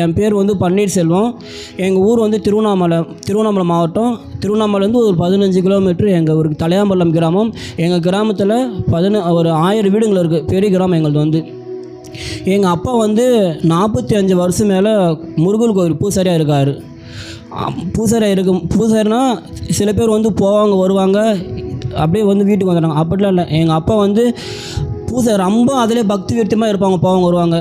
என் பேர் வந்து பன்னீர்செல்வம். எங்கள் ஊர் வந்து திருவண்ணாமலை மாவட்டம். திருவண்ணாமலேருந்து ஒரு 15 கிலோமீட்ரு எங்கள் ஊருக்கு தலையாம்பலம் கிராமம். எங்கள் கிராமத்தில் ஒரு 1000 வீடுங்கள் இருக்குது. பெரிய கிராமம் எங்களது வந்து. எங்கள் அப்பா வந்து 45 வருஷம் மேலே முருகன் கோவில் பூசாரியாக இருக்கார். பூசாரினா சில பேர் வந்து போவாங்க வருவாங்க, அப்படியே வந்து வீட்டுக்கு வந்துடுறாங்க. அப்படிலாம் இல்லை. எங்கள் அப்பா வந்து பூசை ரொம்ப அதிலே பக்தி விருத்தமாக இருப்பாங்க, போவாங்க வருவாங்க.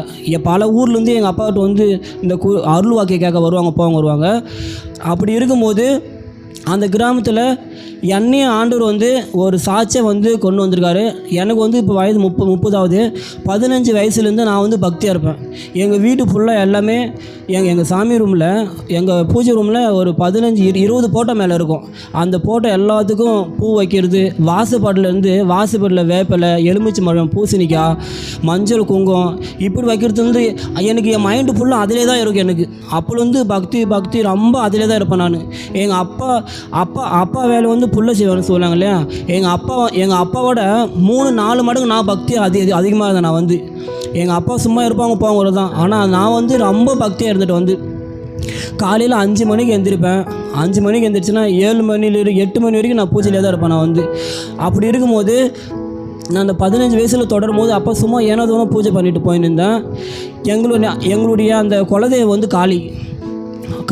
பல ஊர்லேருந்து எங்கள் அப்பாக்கிட்ட வந்து இந்த அருள் வாக்கிய கேட்க வருவாங்க, போவாங்க வருவாங்க. அப்படி இருக்கும்போது அந்த கிராமத்தில் என்னையும் ஆண்டவர் வந்து ஒரு சாட்சியை வந்து கொண்டு வந்திருக்காரு. எனக்கு வந்து இப்போ வயது 30 15 வயசுலேருந்து நான் வந்து பக்தியாக இருப்பேன். எங்கள் வீடு ஃபுல்லாக எல்லாமே எங்கள் சாமி ரூமில், எங்கள் பூஜை ரூமில் ஒரு 15-20 போட்டோ மேலே இருக்கும். அந்த போட்டோ எல்லாத்துக்கும் பூ வைக்கிறது, வாசப்படியில் வேப்பிலை, எலுமிச்சை மரம், பூசணிக்காய், மஞ்சள், குங்குமம் இப்படி வைக்கிறது வந்து எனக்கு என் மைண்டு ஃபுல்லாக அதிலே தான் இருக்கும். எனக்கு அப்போலேருந்து பக்தி ரொம்ப அதிலே தான் இருப்பேன் நான். எங்கள் அப்பா வேலை வந்து புள்ள செய்வேன்னு சொல்லுவாங்க இல்லையா, எங்கள் அப்பாவோட 3-4 மடங்கு நான் பக்தி அதிகமாக இருந்தேன். நான் வந்து எங்கள் அப்பா சும்மா இருப்பாங்க போவாங்க தான். ஆனால் நான் வந்து ரொம்ப பக்தியாக இருந்துட்டு வந்து காலையில் 5 மணிக்கு எழுந்திருப்பேன். 5 மணிக்கு எழுந்திரிச்சுன்னா 7 மணிலேருந்து 8 மணி வரைக்கும் நான் பூஜையிலே தான் இருப்பேன். நான் வந்து அப்படி இருக்கும்போது நான் அந்த 15 வயசில் தொடரும் போது அப்போ சும்மா ஏனோதோனும் பூஜை பண்ணிட்டு போயின்னு இருந்தேன். எங்களுடைய அந்த குலதெய்வம் வந்து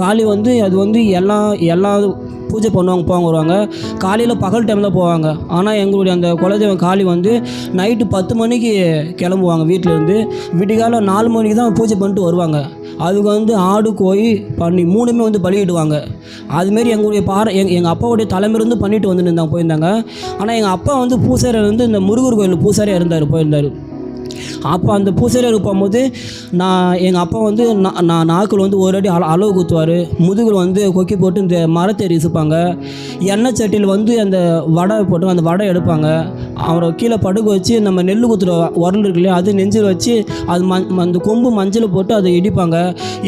காளி வந்து அது வந்து எல்லா பூஜை பண்ணுவாங்க, போவாங்க வருவாங்க. காலையில் பகல் டைமில் போவாங்க. ஆனால் எங்களுடைய அந்த குலதெய்வம் காளி வந்து நைட்டு 10 மணிக்கு கிளம்புவாங்க வீட்டிலேருந்து. விடிகாலம் 4 மணிக்கு தான் பூஜை பண்ணிட்டு வருவாங்க. அதுக்கு வந்து ஆடு, கோழி, பன்னி 3மே வந்து பலியிடுவாங்க. அதுமாரி எங்களுடைய எங்கள் அப்பாவுடைய தலைமையிலிருந்து பண்ணிட்டு வந்துட்டு போயிருந்தாங்க. ஆனால் எங்கள் அப்பா வந்து பூசாரியாக வந்து இந்த முருகர் கோயில் பூசாரியாக போயிருந்தார். அப்போ அந்த பூசாரியாக போகும்போது எங்கள் அப்பா வந்து நாக்கில் வந்து ஒரு அடி அளவு குத்துவார். முதுகில் வந்து கொக்கி போட்டு இந்த மரத்தை ரிசுப்பாங்க. எண்ணெய் சட்டியில் வந்து அந்த வடை போட்டு அந்த வடை எடுப்பாங்க. அவரை கீழே படுக்க வச்சு நம்ம நெல் குத்துற உரல் இருக்கு இல்லையா, அது நெஞ்சில் வச்சு அது அந்த கொம்பு மஞ்சள் போட்டு அதை இடிப்பாங்க.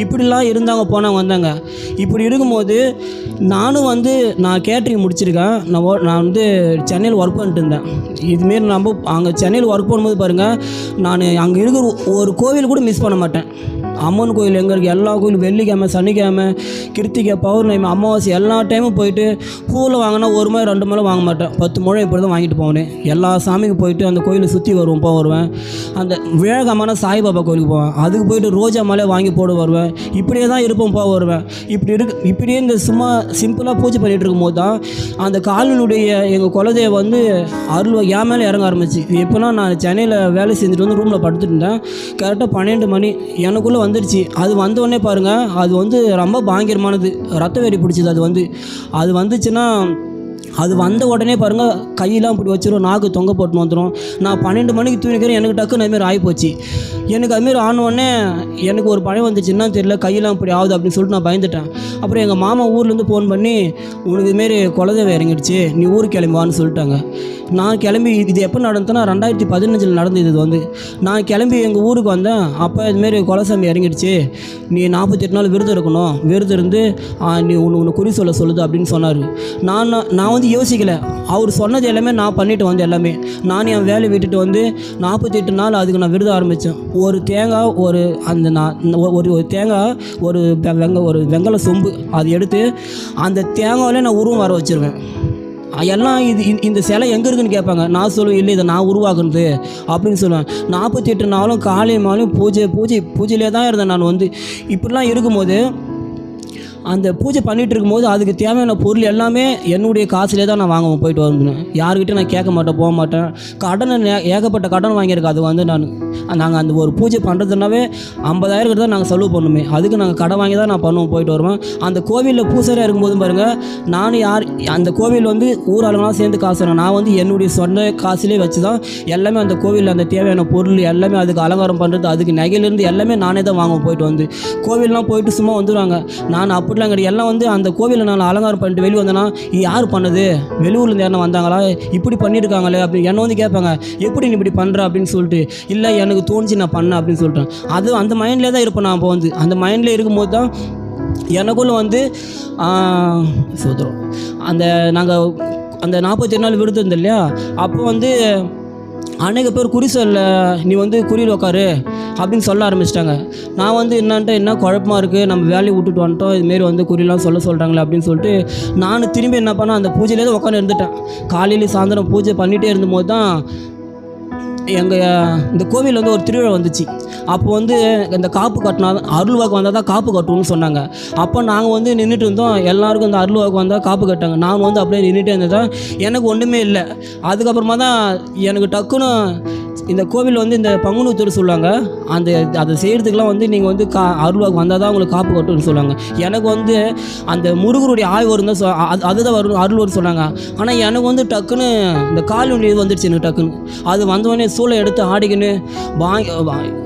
இப்படிலாம் இருந்தாங்க, போனாங்க வந்தாங்க. இப்படி இருக்கும்போது நானும் வந்து நான் கேட்ரிங் முடிச்சிருக்கேன். நான் வந்து சென்னையில் ஒர்க் பண்ணிட்டு இருந்தேன். இதுமாரி நம்ம அங்கே சென்னையில் ஒர்க் பண்ணும்போது பாருங்கள், நான் அங்கே இருக்கிற ஒரு கோவில் கூட மிஸ் பண்ண மாட்டேன். அம்மன் கோயில் எங்கே இருக்குது, எல்லா கோயிலும் வெள்ளிக்கிழமை, சனிக்கிழமை, கிருத்திகை, பௌர்ணமி, அமாவாசை எல்லா டைமும் போயிட்டு பூவில் வாங்கினா 1 முறை 2 முறை வாங்க மாட்டேன். 10 முறை இப்படி தான் வாங்கிட்டு போவேன். எல்லா சாமிக்கு போயிட்டு அந்த கோயிலை சுற்றி வருவேன். அந்த விவேகமான சாய்பாபா கோயிலுக்கு போவேன். அதுக்கு போயிட்டு ரோஜா மாலை வாங்கி போட வருவேன். இப்படியே தான் இருப்போம், வருவேன். இப்படியே இந்த சும்மா சிம்பிளாக பூஜை பண்ணிகிட்டு இருக்கும்போது தான் அந்த காலினுடைய எங்கள் குலதெய்வம் வந்து அருள் என் மேலே இறங்க ஆரம்பிச்சு. எப்போனா நான் சென்னையில் வேலை செஞ்சுட்டு வந்து ரூமில் படுத்துட்டு இருந்தேன். கரெக்டாக 12 மணி எனக்குள்ளே வந்துடுச்சு. அது வந்தோடனே பாருங்கள், அது வந்து ரொம்ப பயங்கரமானது. ரத்த வெறி பிடிச்சிது. அது வந்துச்சுன்னா அது வந்த உடனே பாருங்கள், கையெல்லாம் இப்படி வச்சிடும், நாக்கு தொங்க போட்டு வந்துடும். நான் 12 மணிக்கு தூங்கிக்கிறேன். எனக்கு டக்குன்னு அதுமாரி ஆகிப்போச்சு. எனக்கு அதுமாரி ஆனோடனே எனக்கு ஒரு பயம் வந்துச்சுன்னா தெரியல, கையெல்லாம் இப்படி ஆகுது அப்படின்னு சொல்லிட்டு நான் பயந்துட்டேன். அப்புறம் எங்கள் மாமா ஊர்லேருந்து ஃபோன் பண்ணி, உனக்கு இதுமாரி குலதெய்வம் இறங்கிடுச்சு, நீ ஊருக்கு கிளம்புவான்னு சொல்லிட்டாங்க. நான் கிளம்பி, இது எப்போ நடந்ததுன்னா 2015 நடந்தது. இது வந்து நான் கிளம்பி எங்கள் ஊருக்கு வந்தேன். அப்போ இதுமாரி குலசாமி இறங்கிடுச்சு, நீ 48 நாள் விரதம் இருக்கணும், விரதம் இருந்து நீ உன்னை குறி சொல்லுது அப்படின்னு சொன்னார். நான் வந்து யோசிக்கலை. அவர் சொன்னது எல்லாமே நான் பண்ணிட்டு வந்தேன். எல்லாமே நான் என் வேலையை விட்டுட்டு வந்து 48 நாள் அதுக்கு நான் விரதம் ஆரம்பித்தேன். ஒரு தேங்காய், ஒரு தேங்காய், ஒரு வெங்கல சொம்பு அது எடுத்து அந்த தேங்காயிலே நான் உருவம் வர வச்சுருவேன். எல்லாம் இந்த சிலை எங்கே இருக்குதுன்னு கேட்பாங்க. நான் சொல்லுவேன், இல்லை இதை நான் உருவாக்குறது அப்படின்னு சொல்லுவேன். 48 நாளும் காலையும் மாலையும் பூஜையிலே தான் இருந்தேன். நான் வந்து இப்படிலாம் இருக்கும்போது, அந்த பூஜை பண்ணிகிட்டு இருக்கும்போது அதுக்கு தேவையான பொருள் எல்லாமே என்னுடைய காசுலேயே தான் நான் வாங்குவேன், போயிட்டு வருவேன். யாருக்கிட்டையும் நான் கேட்க மாட்டேன், போக மாட்டேன். ஏகப்பட்ட கடன் வாங்கியிருக்கேன். அது வந்து நாங்கள் அந்த ஒரு பூஜை பண்ணுறதுனாவே 50,000 தான் நாங்கள் செலவு பண்ணுமே. அதுக்கு நாங்கள் கடன் வாங்கி தான் நான் பண்ணுவோம், போயிட்டு வருவேன். அந்த கோவிலில் பூசாரியாக இருக்கும்போது பாருங்கள், அந்த கோவில் வந்து ஊராளுங்களாம் சேர்ந்து காசு நான் வந்து என்னுடைய சொந்த காசுலேயே வச்சு தான் எல்லாமே அந்த கோவிலில் அந்த தேவையான பொருள் எல்லாமே, அதுக்கு அலங்காரம் பண்ணுறது, அதுக்கு நகையிலேருந்து எல்லாமே நானே தான் வாங்குவேன். போயிட்டு வந்து கோவில்லாம் போயிட்டு சும்மா வந்துடுவாங்க. நான் அப்படிலாம் கிடையாது. எல்லாம் வந்து அந்த கோவிலில் நான் அலங்காரம் பண்ணிட்டு வெளியே வந்தேன்னா, யார் பண்ணது, வெளியூர்லேருந்து யாரும் வந்தாங்களா, இப்படி பண்ணியிருக்காங்களே அப்படின்னு என்னை வந்து கேட்பாங்க. எப்படி நீ இப்படி பண்ணுற அப்படின்னு சொல்லிட்டு, இல்லை எனக்கு தோணுச்சு நான் பண்ணேன் அப்படின்னு சொல்லிட்டேன். அது அந்த மைண்ட்லேயே தான் இருப்பேன். நான் அப்போ வந்து அந்த மைண்ட்லேயே இருக்கும்போது தான் எனக்குள்ளே வந்து நாங்கள் அந்த 48 நாள் விரதம் இருந்தோம் இல்லையா, அப்போ வந்து அநேக பேர் குறி சொல்ல நீ வந்து குறியில் உட்காரு அப்படின்னு சொல்ல ஆரம்பிச்சிட்டாங்க. நான் வந்து என்ன குழப்பமாக இருக்குது, நம்ம வேலையை விட்டுட்டு வந்துட்டோம், இதுமாரி வந்து குறிலாம் சொல்கிறாங்களே அப்படின்னு சொல்லிட்டு நான் திரும்பி என்ன பண்ணேன், அந்த பூஜையிலே தான் உட்காந்து இருந்துட்டேன். காலையில் சாயந்தரம் பூஜை பண்ணிகிட்டே இருந்தபோது தான் எங்கள் இந்த கோவில் வந்து ஒரு திருவிழா வந்துச்சு. அப்போ வந்து இந்த காப்பு கட்டினா அருள்வாக்கு வந்தால் தான் காப்பு கட்டணும்னு சொன்னாங்க. அப்போ நாங்கள் வந்து நின்றுட்டு இருந்தோம். எல்லாருக்கும் இந்த அருள்வாக்கு வந்தால் காப்பு கட்டாங்க. நான் வந்து அப்படியே நின்றுட்டே இருந்தேன். எனக்கு ஒன்றுமே இல்லை. அதுக்கப்புறமா தான் எனக்கு டக்குன்னு இந்த கோவில் வந்து இந்த பங்குனூத்தூர் சொல்லுவாங்க, அதை செய்கிறதுக்கெலாம் வந்து நீங்கள் வந்து அருள்வாக்கு வந்தால் தான் உங்களுக்கு காப்பு கட்டுன்னு சொல்லுவாங்க. எனக்கு வந்து அந்த முருகருடைய ஆய்வு வரும் தான் அதுதான் வரும் அருள்வார் சொன்னாங்க. ஆனால் எனக்கு வந்து டக்குன்னு இந்த காலுடைய இது வந்துடுச்சு. எனக்கு டக்குன்னு அது வந்தவொடனே சூளை எடுத்து ஆடிக்கின்னு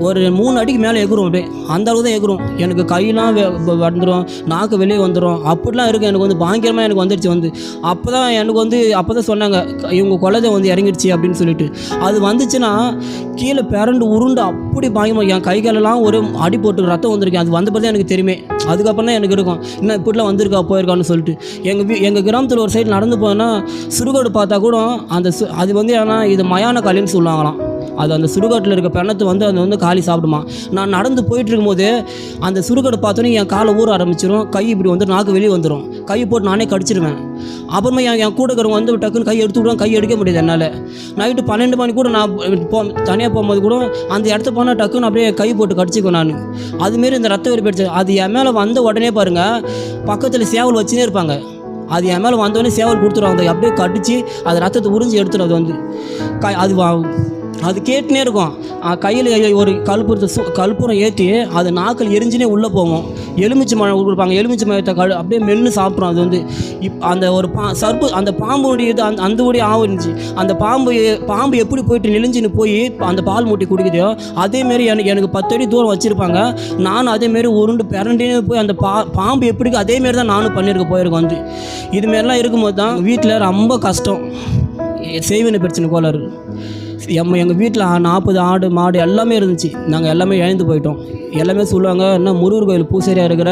ஒரு 3 அடிக்கு மேலே எகுரும். அப்படியே அந்த அளவுக்கு தான் எகுரும். எனக்கு கையெல்லாம் வந்துடும், நாக்கு வெளியே வந்துடும், அப்படிலாம் இருக்குது. எனக்கு வந்து பயங்கரமாக எனக்கு வந்துடுச்சு. வந்து அப்போ தான் எனக்கு வந்து அப்போ தான் சொன்னாங்க, இவங்க குலதை வந்து இறங்கிடுச்சு அப்படின்னு சொல்லிட்டு. அது வந்துச்சுன்னா கீழே பிறண்டு உருண்டு அப்படி பயங்கரமாக என் கை காலெல்லாம் ஒரு அடி போட்டு ரத்தம் வந்திருக்கேன். அது வந்த பிறகு எனக்கு தெரியுமே. அதுக்கப்புறம் தான் எனக்கு இருக்கும் இன்னும் இப்படிலாம் வந்திருக்கா போயிருக்கான்னு சொல்லிட்டு. எங்கள் கிராமத்தில் ஒரு சைடு நடந்து போனால் சுடுகாடு பார்த்தா கூட அது வந்து ஏன்னா இது மயான காலின்னு சொல்லுவாங்களாம். அது அந்த சுடுகாட்டில் இருக்க பிணத்தை வந்து அது வந்து காலி சாப்பிடுமா. நான் நடந்து போயிட்டு இருக்கும்போது அந்த சுடுகாடு பார்த்தோன்னே என் காலை ஊற ஆரம்பிச்சிடும், கை இப்படி வந்து நாக்கு வெளியே வந்துடும், கை போட்டு நானே கடிச்சிடுவேன். அப்புறமா என் கூட இருக்கிறவங்க வந்து டக்குன்னு கை எடுத்து விடுவாங்க, கை எடுக்க முடியாது என்னால். நைட்டு 12 மணி கூட நான் தனியாக போகும்போது கூட அந்த இடத்த போனால் டக்குன்னு அப்படியே கை போட்டு கடிச்சிக்குவேன் நான். அதுமாரி இந்த ரத்த வெறி போயிடுச்சு. அது என் மேலே வந்த உடனே பாருங்கள், பக்கத்தில் சேவல் வச்சுனே இருப்பாங்க. அது என் மேலே வந்தோடனே சேவல் கொடுத்துருவாங்க, அப்படியே கடிச்சு அது ரத்தத்தை உறிஞ்சி எடுத்துடும். அது வந்து அது கேட்டுனே இருக்கும். கையில் ஒரு கற்பூரம் ஏற்றி அது நாக்கள் எரிஞ்சினே உள்ளே போகும். எலுமிச்சை மழை கொடுப்பாங்க, எலுமிச்சை மழத்தை அப்படியே மென்று சாப்பிட்றோம். அது வந்து அந்த ஒரு சர்ப்பு அந்த பாம்புடைய இது அந்த உடைய ஆவு இருந்துச்சு. அந்த பாம்பு எப்படி போயிட்டு நெளிஞ்சின்னு போய் அந்த பால் மூட்டி குடிக்குதோ அதேமாரி எனக்கு 10 அடி தூரம் வச்சுருப்பாங்க. நானும் அதேமாரி உருண்டு பிறண்டினே போய் அந்த பாம்பு எப்படி அதேமாரி தான் நானும் போயிருக்கேன். வந்து இதுமாரிலாம் இருக்கும்போது தான் வீட்டில் ரொம்ப கஷ்டம், செய்வினை பிரச்சனை கோளாறு. எங்கள் வீட்டில் 40 ஆடு மாடு எல்லாமே இருந்துச்சு. நாங்கள் எல்லாமே இழந்து போயிட்டோம். எல்லாமே சொல்லுவாங்க, என்ன முருகர் கோயில் பூசாரியாக இருக்கிற,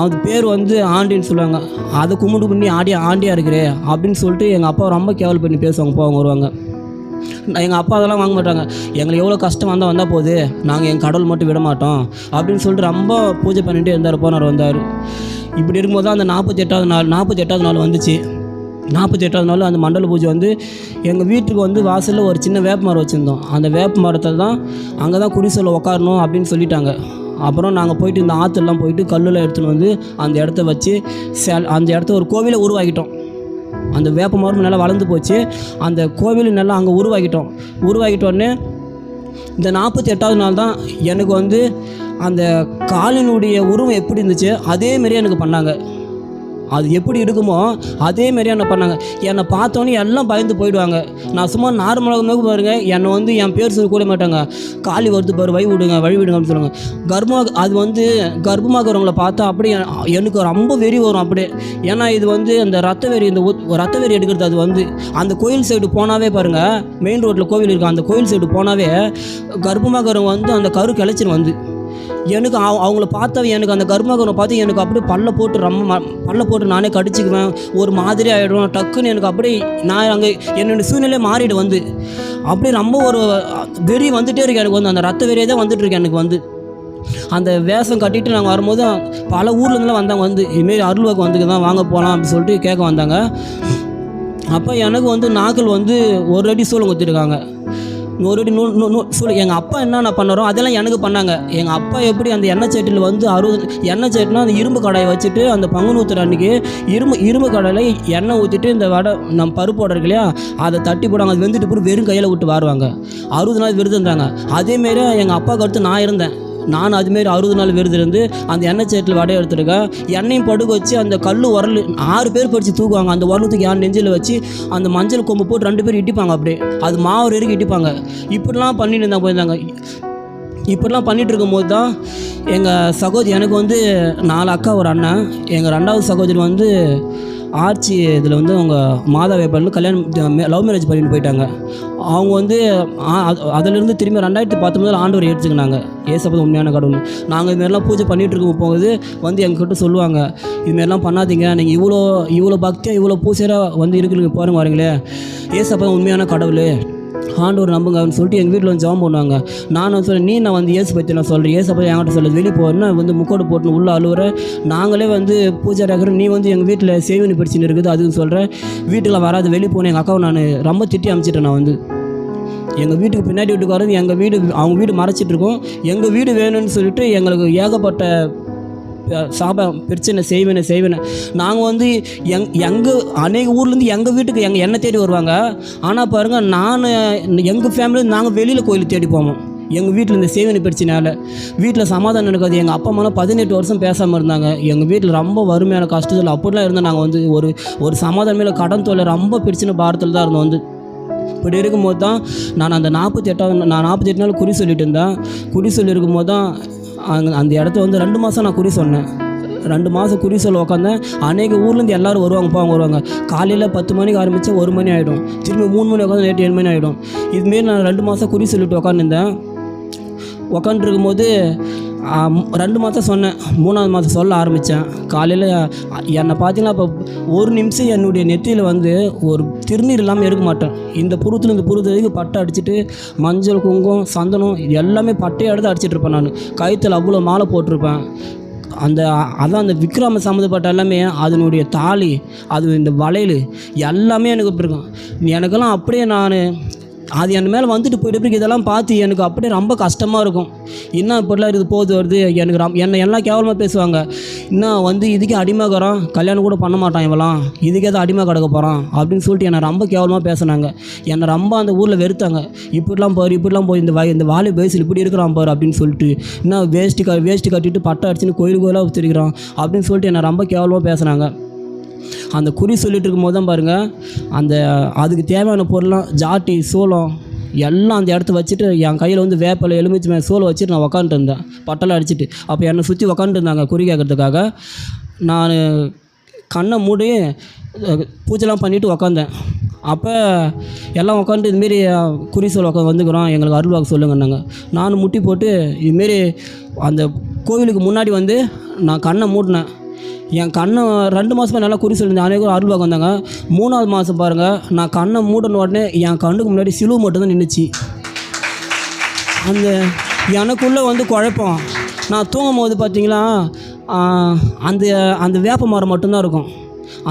அது பேர் வந்து ஆண்டின்னு சொல்லுவாங்க, அதை கும்பிட்டு பண்ணி ஆண்டியாக இருக்கிறே அப்படின்னு சொல்லிட்டு எங்கள் அப்பா ரொம்ப கேவல் பண்ணி பேசுவாங்க. போவாங்க வருவாங்க. எங்கள் அப்பா அதெல்லாம் வாங்க மாட்டாங்க. எங்களுக்கு எவ்வளோ கஷ்டம் வந்தால் போகுது, நாங்கள் எங்கள் கடவுள் மட்டும் விட மாட்டோம் அப்படின்னு சொல்லிட்டு ரொம்ப பூஜை பண்ணிகிட்டே இருந்தார். போனார் வந்தார். இப்படி இருக்கும்போது தான் அந்த 48வது நாள் வந்துச்சு. 48வது நாள் அந்த மண்டல பூஜை வந்து எங்கள் வீட்டுக்கு வந்து வாசலில் ஒரு சின்ன வேப்ப மரம் வச்சுருந்தோம். அந்த வேப்ப மரத்தில் தான் அங்கே தான் குறி சொல்ல உட்காரணும் அப்படின்னு சொல்லிட்டாங்க. அப்புறம் நாங்கள் போயிட்டு இந்த ஆற்றுலாம் போயிட்டு கல்லில் எடுத்துகிட்டு வந்து அந்த இடத்த வச்சு அந்த இடத்த ஒரு கோவிலை உருவாக்கிட்டோம். அந்த வேப்ப மரம் நல்லா வளர்ந்து போச்சு. அந்த கோவில் நல்லா அங்கே உருவாக்கிட்டோடனே இந்த 48வது நாள் தான் எனக்கு வந்து அந்த காலினுடைய உருவம் எப்படி இருந்துச்சு அதேமாரி எனக்கு பண்ணாங்க. அது எப்படி இருக்குமோ அதேமாரி என்ன பண்ணாங்க. என்னை பார்த்தோன்னே எல்லாம் பயந்து போயிடுவாங்க. நான் சும்மா நார்மலாக பாருங்க, என்னை வந்து என் பேர் சொல்லி கூட மாட்டாங்க. காலி வருது பாரு, வழி விடுங்க அப்படின்னு சொல்லுவாங்க. அது வந்து கர்ப்பமாகறவங்கள பார்த்தா அப்படியே எனக்கு ரொம்ப வெறி வரும் அப்படியே. ஏன்னா இது வந்து அந்த ரத்த வெறி எடுக்கிறது. அது வந்து அந்த கோயில் சைடு போனாவே பாருங்கள், மெயின் ரோட்டில் கோவில் இருக்குது, அந்த கோயில் சைடு போனாவே கர்ப்பமாகறவங்க வந்து அந்த கரு கிளச்சிரும். வந்து எனக்கு அவங்கள பார்த்தாவே எனக்கு அந்த கர்ப்பமாகறவங்க பார்த்து எனக்கு அப்படியே பல்ல போட்டு நானே கடிச்சிக்குவேன். ஒரு மாதிரி ஆகிடும். டக்குன்னு எனக்கு அப்படியே நான் அங்கே என்னோடய சூழ்நிலை மாறிடு. வந்து அப்படியே ரொம்ப ஒரு வெறி வந்துகிட்டே இருக்கு எனக்கு. வந்து அந்த ரத்த வெறியே தான் வந்துட்டுருக்கு எனக்கு. வந்து அந்த வேஷம் கட்டிட்டு நாங்கள் வரும்போது பல ஊர்லேருந்துலாம் வந்தாங்க. வந்து இதுமாரி அருள்வாக்கு வந்துக்கு தான் வாங்க போகலாம் அப்படின்னு சொல்லிட்டு கேட்க வந்தாங்க. அப்போ எனக்கு வந்து நாக்கள் வந்து 1 அடி சூளம் குத்திருக்காங்க. 1 அடி சூளை. எங்கள் அப்பா என்னென்ன பண்ணாரோ அதெல்லாம் எனக்கு பண்ணாங்க. எங்கள் அப்பா எப்படி அந்த எண்ணெய் சட்டியில் வந்து 60 எண்ணெய் சட்டினா அந்த இரும்பு கடாயை வச்சுட்டு அந்த பங்குனி ஊற்றுற அன்றைக்கி இரும்பு கடாயில் எண்ணெய் ஊற்றிட்டு இந்த வடை நம்ம பருப்பு வடை இருக்கு இல்லையா, அதை தட்டி போடுவாங்க. அது வெந்துட்டு போய் வெறும் கையில் விட்டு வாருவாங்க. 60 நாள் விருது இருந்தாங்க. அதேமாரி எங்கள் அப்பாவுக்கு அடுத்து நான் இருந்தேன். நான் அதுமாரி 60 நாள் விருது இருந்து அந்த எண்ணெய் சேட்டில் வடையை எடுத்துருக்கேன். எண்ணெயும் படுக்க வச்சு அந்த கல் உரல் 6 பேர் படித்து தூக்குவாங்க. அந்த உரலுக்கு யார் நெஞ்சில் வச்சு அந்த மஞ்சள் கொம்பு போட்டு 2 பேர் இட்டிப்பாங்க. அப்படியே அது மாவு வரைக்கும் இட்டிப்பாங்க. இப்படிலாம் பண்ணிட்டு இருந்தாங்க போயிருந்தாங்க. இப்படிலாம் பண்ணிகிட்டு இருக்கும்போது தான் எங்கள் சகோதரி, எனக்கு வந்து 4 அக்கா ஒரு அண்ணன். எங்கள் 2வது சகோதரி வந்து ஆர்ச்சி இதில் வந்து அவங்க மாதா வேப்பாடில் கல்யாணம் லவ் மேரேஜ் பண்ணிட்டு போயிட்டாங்க. அவங்க வந்து அதிலிருந்து திரும்பி 2019 ஆண்டவர் ஏற்றுக்கினாங்க. ஏசப்பா உண்மையான கடவுள். நாங்கள் இதுமாரிலாம் பூஜை பண்ணிகிட்டு இருக்கும் போகுது வந்து எங்ககிட்ட சொல்லுவாங்க, இதுமாரிலாம் பண்ணாதீங்க, நீங்கள் இவ்வளோ பக்தியாக இவ்வளோ பூசையாக வந்து இருக்குங்க பாருங்க வரீங்களே, ஏசப்பா உண்மையான கடவுள் ஆண்டவர் நம்புங்க அப்படின்னு சொல்லிட்டு எங்கள் வீட்டில் வந்து ஜெபம் பண்ணுவாங்க. நானும் சொல்கிறேன், நான் வந்து ஏசு பற்றி நான் சொல்கிறேன், ஏசு பற்றி என்கிட்ட சொல்ல வெளியே போகிறேன்னா வந்து முக்கோடு போட்டு உள்ளே அழுவுற, நாங்களே வந்து பூஜை ஆகிறோம், நீ வந்து எங்கள் வீட்டில் சேவினி பிரச்சனை இருக்குது அதுன்னு சொல்கிறேன், வீட்டில் வராது வெளியே போனேன். எங்கள் அக்காவை நான் ரொம்ப திட்டி அனுப்பிச்சிட்டேன். நான் வந்து எங்கள் வீட்டுக்கு பின்னாடி வீட்டுக்கு வரது எங்கள் வீடு, அவங்க வீடு மறைச்சிட்ருக்கோம், எங்கள் வீடு வேணும்னு சொல்லிட்டு எங்களுக்கு ஏகப்பட்ட சாபம் பிரச்சனை செய்வேனே. நாங்கள் வந்து எங்கள் அநேக ஊர்லேருந்து எங்கள் வீட்டுக்கு என்னை தேடி வருவாங்க. ஆனால் பாருங்கள், எங்கள் ஃபேமிலி நாங்கள் வெளியில் கோயிலுக்கு தேடி போவோம். எங்கள் வீட்டில் இந்த சேவனை பிரச்சனையால் வீட்டில் சமாதானம் இருக்காது. எங்கள் அப்பா அம்மாலாம் 18 வருஷம் பேசாமல் இருந்தாங்க. எங்கள் வீட்டில் ரொம்ப வறுமையான கஷ்டத்தில் அப்படிலாம் இருந்தால் நாங்கள் வந்து ஒரு சமாதானம் மேலே கடன் தொல்லை ரொம்ப பிரச்சனை பாரத்தில் தான் இருந்தோம். வந்து இப்படி இருக்கும்போது தான் நான் அந்த 48 நாள் குறி சொல்லிட்டு இருந்தேன். குறி சொல்லியிருக்கும் போது தான் அந்த இடத்த வந்து 2 மாதம் நான் குறி சொன்னேன். 2 மாதம் குறி சொல்ல உட்காந்தேன். அநேக ஊர்லேருந்து எல்லோரும் வருவாங்க. காலையில் 10 மணிக்கு ஆரம்பித்தா 1 மணி ஆகிடும், திரும்பி 3 மணி உட்காந்து நைட்டு 7 மணி ஆகிடும். இதுமாரி நான் 2 மாதம் குறி சொல்லிட்டு உட்காந்துருந்தேன். உட்காந்துருக்கும்போது 2 மாதம் சொன்னேன், 3ஆவது மாதம் சொல்ல ஆரம்பித்தேன். காலையில் என்னை பார்த்தீங்கன்னா இப்போ 1 நிமிஷம் என்னுடைய நெத்தியில் வந்து ஒரு திருநீர் இல்லாமல் இருக்க மாட்டேன். இந்த புருத்தில் இந்த புருத்துக்கு பட்டை அடிச்சுட்டு மஞ்சள் குங்குமம் சந்தனம் எல்லாமே பட்டையை எடுத்து அடிச்சிட்ருப்பேன். நான் கழுத்தில் அவ்வளோ மாலை போட்டிருப்பேன். அதான் அந்த விக்ரம சம்மந்தப்பட்ட எல்லாமே, அதனுடைய தாலி, அது இந்த வளையல் எல்லாமே எனக்கு இருக்கும். எனக்கெல்லாம் அப்படியே அது என் மேலே வந்துட்டு போயிட்டு இதெல்லாம் பார்த்து எனக்கு அப்படியே ரொம்ப கஷ்டமாக இருக்கும். இன்னும் இப்படிலாம் இது வருது எனக்கு என்னை எல்லாம் கேவலமாக பேசுவாங்க. இன்னும் வந்து இதுக்கே அடிமைக்கிறோம், கல்யாணம் கூட பண்ண மாட்டான் இவெல்லாம், இதுக்கே தான் அடிமை கிடக்க போகிறான் அப்படின்னு சொல்லிட்டு என்னை ரொம்ப கேவலமாக பேசினாங்க. என்னை ரொம்ப அந்த ஊரில் வெறுத்தாங்க. இப்படிலாம் போய் இந்த வாலி வயசில் இப்படி இருக்கிறான் பாரு அப்படின்னு சொல்லிட்டு, இன்னும் வேஷ்டி கட்டிட்டு பட்டை அடிச்சுன்னு கோயிலாக வச்சுருக்கிறான் அப்படின்னு சொல்லிட்டு என்னை ரொம்ப கேவலமாக பேசுனாங்க. அந்த குறி சொல்லிட்டு இருக்கும்போது தான் பாருங்கள், அதுக்கு தேவையான பொருளாம் ஜாட்டி சோளம் எல்லாம் அந்த இடத்த வச்சுட்டு என் கையில் வந்து வேப்பலை எலுமிச்சை சோளம் வச்சுட்டு நான் உக்காந்துட்டு இருந்தேன், பட்டெல்லாம் அடிச்சுட்டு. அப்போ என்னை சுற்றி உக்காந்துட்டு இருந்தாங்க குறி கேட்கறதுக்காக. நான் கண்ணை மூடி பூஜைலாம் பண்ணிவிட்டு உக்காந்தேன். அப்போ எல்லாம் உட்காந்துட்டு இதுமாரி குறி சொல்ல வந்துக்கிறோம், எங்களுக்கு அருள் வாக்கு சொல்லுங்கன்னாங்க. நானும் முட்டி போட்டு இதுமாரி அந்த கோவிலுக்கு முன்னாடி வந்து நான் கண்ணை மூடினேன். என் கண்ணை 2 மாதமாக நல்லா குறி சொல்லியிருந்தேன், அனைவரும் அருள் வாக்கு வந்தாங்க. 3ஆவது மாதம் பாருங்கள், நான் கண்ணை மூடின உடனே என் கண்ணுக்கு முன்னாடி சிலுவை மட்டும்தான் நின்றுச்சு. எனக்குள்ளே வந்து குழப்பம். நான் தூங்கும் போது பார்த்தீங்களா, அந்த வேப்ப மரம் மட்டும்தான் இருக்கும்.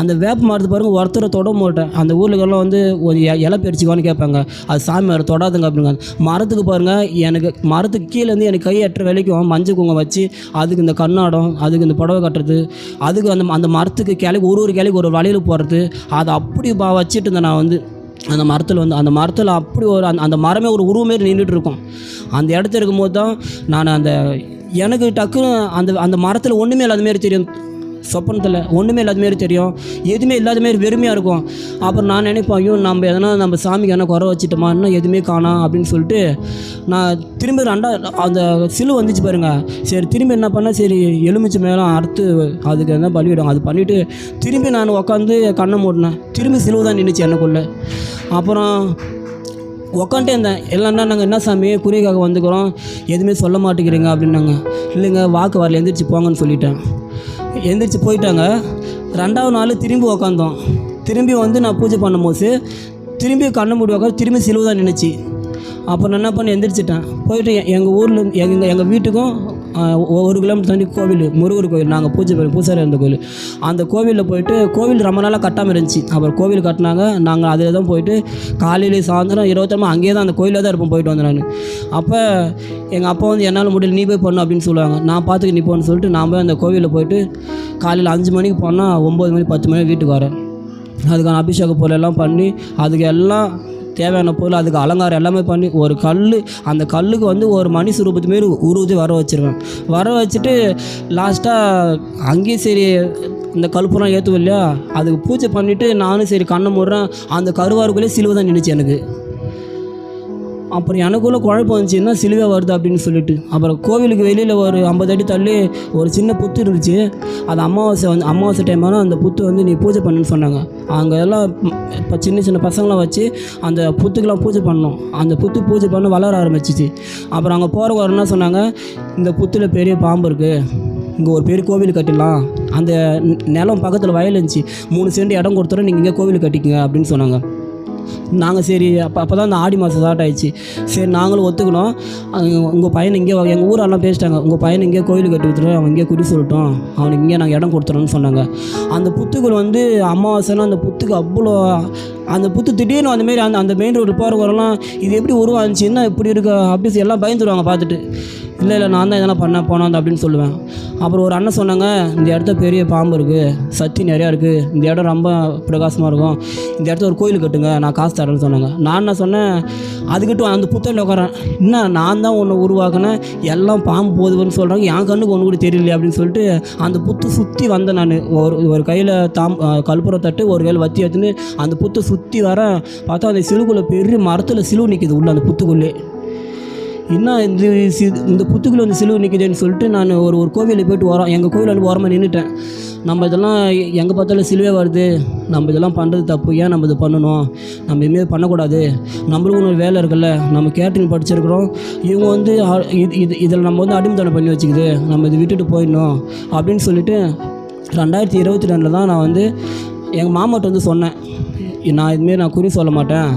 அந்த வேப்ப மரத்து பாருங்கள், ஒருத்தரை தொட மாட்டேன். அந்த ஊர்களுக்கெல்லாம் வந்து ஒரு இலை பறிச்சுக்கோன்னு கேட்பாங்க, அது சாமி மரம் தொடாதுங்க அப்படிங்க. மரத்துக்கு பாருங்கள், எனக்கு மரத்துக்கு கீழேருந்து எனக்கு கை எட்டுற வேலைக்கும் மஞ்சள் குங்குமம் வச்சு அதுக்கு இந்த கண்ணாடம், அதுக்கு இந்த புடவை கட்டுறது, அதுக்கு அந்த மரத்துக்கு கிளைக்கு ஒரு கிளைக்கு ஒரு வளையல் போடுறது, அதை அப்படி வச்சுட்டு இருந்தேன். நான் வந்து அந்த மரத்தில் அப்படி அந்த மரமே ஒரு உருவமாரி நின்றுட்டு இருக்கும். அந்த இடத்துல இருக்கும்போது தான் எனக்கு டக்குன்னு அந்த மரத்தில் ஒன்றுமே இல்லாத மாரி தெரியும். சொப்பனத்தில் ஒன்றுமே இல்லாத மாரி தெரியும், எதுவுமே இல்லாத மாரி வெறுமையாக இருக்கும். அப்புறம் நான் நினைப்பேன், ஐயோ நம்ம சாமிக்கு என்ன குறை வச்சுட்டோமா, இன்னும் எதுவுமே காணோம் அப்படின்னு சொல்லிட்டு நான் திரும்பி அந்த சிலு வந்துச்சு பாருங்கள். சரி திரும்பி என்ன பண்ணேன், சரி எலுமிச்சை மேலே அறுத்து அதுக்கு என்ன பலிவிடும் அது பண்ணிவிட்டு திரும்பி நான் உட்காந்து கண்ணை மூடினேன். திரும்பி சிலுவை தான் நின்றுச்சு எனக்குள்ளே. அப்புறம் உக்காண்டே இருந்தேன். இல்லைன்னா நாங்கள் என்ன சாமி குறிக்காக வந்துக்கிறோம், எதுவுமே சொல்ல மாட்டேங்கிறீங்க அப்படின்னாங்க. இல்லைங்க வாக்கு வரல, எந்திரிச்சு போங்கன்னு சொல்லிட்டேன். எந்திரிச்சு போயிட்டாங்க. 2ஆவது நாள் திரும்பி உக்காந்தோம். திரும்பி வந்து நான் பூஜை பண்ணும்போது திரும்பி கண்ணை மூடி உட்காந்து திரும்பி சிலுவை தான் நின்றுச்சு. அப்போ நான் என்ன பண்ணி எந்திரிச்சிட்டேன். போயிட்டு எங்கள் ஊரில் எங்கள் வீட்டுக்கும் 1 கிலோமீட்டர் தாண்டி கோவில், முருகர் கோவில், நாங்கள் பூசாரி இருந்த கோவில். அந்த கோவிலில் போயிட்டு, கோவில் ரொம்ப நாளாக கட்டாமல் இருந்துச்சு. அப்புறம் கோவில் கட்டினாங்க. நாங்கள் அதில் தான் போயிட்டு காலையில் சாயந்தரம் 20 அங்கேயே தான் அந்த கோயிலில் தான் இருப்போம். போயிட்டு வந்தேன் நான். அப்போ எங்கள் அப்பா வந்து என்னால் முடியல, நீ போய் பண்ணு அப்படின்னு சொல்லுவாங்க. நான் பார்த்துக்க நீ போன்னு சொல்லிட்டு நான் போய் அந்த கோவிலில் போயிட்டு காலையில் 5 மணிக்கு போனால் 9 மணி 10 மணி வீட்டுக்கு வரேன். அதுக்கான அபிஷேக பொருள் எல்லாம் பண்ணி அதுக்கு எல்லாம் தேவையான பொருள், அதுக்கு அலங்காரம் எல்லாமே பண்ணி ஒரு அந்த கல்லுக்கு வந்து ஒரு மனுஷ ரூபத்து மாரி உருவத்தை வர வச்சுருவேன். வர வச்சுட்டு லாஸ்ட்டாக அங்கேயும் சரி இந்த கல்புரம் ஏற்றுவோம் இல்லையா, அதுக்கு பூஜை பண்ணிவிட்டு நானும் சரி கண்ணை மூடுறேன். அந்த கருவாருக்குள்ளே சிலுவை தான் நின்றுச்சு எனக்கு. அப்புறம் எனக்குள்ளே குழப்பம் வந்துச்சுன்னா சிலுவை வருது அப்படின்னு சொல்லிட்டு, அப்புறம் கோவிலுக்கு வெளியில் ஒரு 50 அடி தள்ளி ஒரு சின்ன புத்து இருந்துச்சு. அது அமாவாசை டைமான அந்த புத்து வந்து நீ பூஜை பண்ணுன்னு சொன்னாங்க. அங்கே எல்லாம் இப்போ சின்ன பசங்களாம் வச்சு அந்த புத்துக்கெலாம் பூஜை பண்ணோம். அந்த புத்து பூஜை பண்ண வளர ஆரம்பிச்சிச்சு. அப்புறம் அங்கே போகிற என்ன சொன்னாங்க, இந்த புத்தில் பெரிய பாம்பு இருக்குது, இங்கே ஒரு பெரிய கோவில் கட்டிடலாம், அந்த நிலம் பக்கத்தில் வயல் இருந்துச்சு, 3 சென்ட் இடம் கொடுத்துறோம், நீங்கள் இங்கே கோவில் கட்டிக்கங்க அப்படின்னு சொன்னாங்க. நாங்கள் சரி அப்போ தான் அந்த ஆடி மாதம் ஸ்டார்ட் ஆயிடுச்சு. சரி நாங்களும் ஒத்துக்கணும். உங்கள் பையனை இங்கே எங்கள் ஊரெல்லாம் பேசிட்டாங்க, உங்கள் பையனை இங்கே கோயில் கட்டி விட்டுரு, அவன் இங்கே குடி சொல்லட்டும், அவனுக்கு இங்கே நாங்கள் இடம் கொடுத்துறோன்னு சொன்னாங்க. அந்த புத்துக்குள் வந்து அமாவாசைன்னா அந்த புத்துக்கு அவ்வளோ அந்த புத்து திடீர்னு அந்தமாரி அந்த மெயின் ரோடு போகிறவரெல்லாம் இது எப்படி உருவாச்சு, என்ன இப்படி இருக்கு அப்படி எல்லாம் பயந்துருவாங்க பார்த்துட்டு. இல்லை நான் தான் இதெல்லாம் பண்ண போனோம் அப்படின்னு சொல்லுவேன். அப்புறம் ஒரு அண்ணன் சொன்னாங்க, இந்த இடத்த பெரிய பாம்பு இருக்குது, சக்தி நிறையா இருக்குது, இந்த இடம் ரொம்ப பிரகாசமாக இருக்கும், இந்த இடத்த ஒரு கோயில் கட்டுங்க, நான் காசு தரேன்னு சொன்னாங்க. நான் என்ன சொன்னேன், அதுக்கிட்ட அந்த புத்தகத்தில் உட்காரேன், என்ன நான் தான் ஒன்று உருவாக்கினேன், எல்லாம் பாம்பு போகுதுன்னு சொல்கிறாங்க, என் கண்ணுக்கு ஒன்று கூட தெரியலையே அப்படின்னு சொல்லிட்டு அந்த புத்து சுற்றி வந்தேன். நான் ஒரு கையில் கற்பூரம் தட்டு ஒரு கையில் வத்தி எடுத்துன்னு அந்த புத்தை சுற்றி வரேன். பார்த்தா அந்த சிலுக்குள்ளே பெரிய மரத்தில் சிலுவை நிற்கிது உள்ள அந்த புத்துக்குள்ளே. என்ன இந்த புத்துக்குள்ளே வந்து சிலுவை நிற்கிதுன்னு சொல்லிட்டு நான் ஒரு கோவிலுக்கு போய்ட்டு வரோம். எங்கள் கோவில் வந்து ஓரமாக நின்றுட்டேன். நம்ம இதெல்லாம் எங்கே பார்த்தாலும் சிலுவே வருது, நம்ம இதெல்லாம் பண்ணுறது தப்பு, ஏன் நம்ம இது பண்ணணும், நம்ம இதுமாரி பண்ணக்கூடாது, நம்மளுக்கும் ஒரு வேலை இருக்குல்ல, நம்ம கேட்டரிங் படிச்சிருக்கிறோம், இவங்க வந்து இதில் நம்ம வந்து அடிமைத்தனை பண்ணி வச்சுக்குது, நம்ம இதை விட்டுட்டு போயிடணும் அப்படின்னு சொல்லிட்டு 2022 தான் நான் வந்து எங்கள் மாமாட்ட வந்து சொன்னேன், நான் இதுமாரி நான் குறி சொல்ல மாட்டேன்,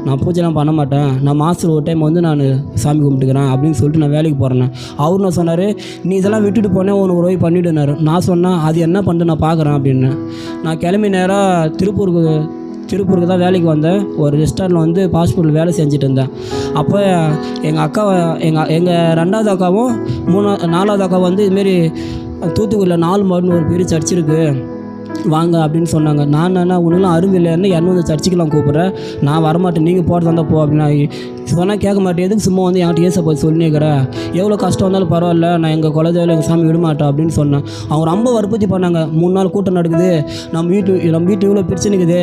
நான் பூஜைலாம் பண்ண மாட்டேன், நான் மாதத்தில் ஒரு டைம் வந்து நான் சாமி கும்பிட்டுக்கிறேன் அப்படின்னு சொல்லிட்டு நான் வேலைக்கு போகிறேன். அவர் நான் சொன்னார், நீ இதெல்லாம் விட்டுட்டு போனேன் ஒன்று ஒரு பண்ணிவிடுனார். நான் சொன்னேன், அது என்ன பண்ணிட்டு நான் பார்க்குறேன் அப்படின்னு. நான் கிளம்பி நேராக திருப்பூருக்கு தான் வேலைக்கு வந்தேன். ஒரு ரெஸ்டாரண்ட்டில் வந்து பாஸ்போர்ட்டில் வேலை செஞ்சுட்டு இருந்தேன். அப்போ எங்கள் அக்கா எங்கள் 2வது அக்காவும் 4வது அக்காவும் வந்து இதுமாரி தூத்துக்குடியில் 4 மாடுன்னு ஒரு பெரிய சர்ச் இருக்குது வாங்க அப்படின்னு சொன்னாங்க. நான் என்ன ஒன்றுலாம் அருவில்லைன்னு என்ன வந்து சர்ச்சுக்கெலாம் கூப்பிட்றேன், நான் வரமாட்டேன், நீங்கள் போகிறதா இருந்தால் போ அப்படின்னா சொன்னால் கேட்க மாட்டேன், எதுக்கு சும்மா வந்து என்கிட்ட ஏச போய் சொல்லிக்கிறேன், எவ்வளோ கஷ்டம் வந்தாலும் பரவாயில்ல, நான் எங்கள் குலதெய்வம் எங்கள் சாமி விடமாட்டேன் அப்படின்னு சொன்னேன். அவங்க ரொம்ப வற்புறுத்தி பண்ணாங்க. 3 நாள் கூட்டம் நடக்குது, நம்ம வீட்டு இவ்வளோ பிரச்சனை இருக்குது,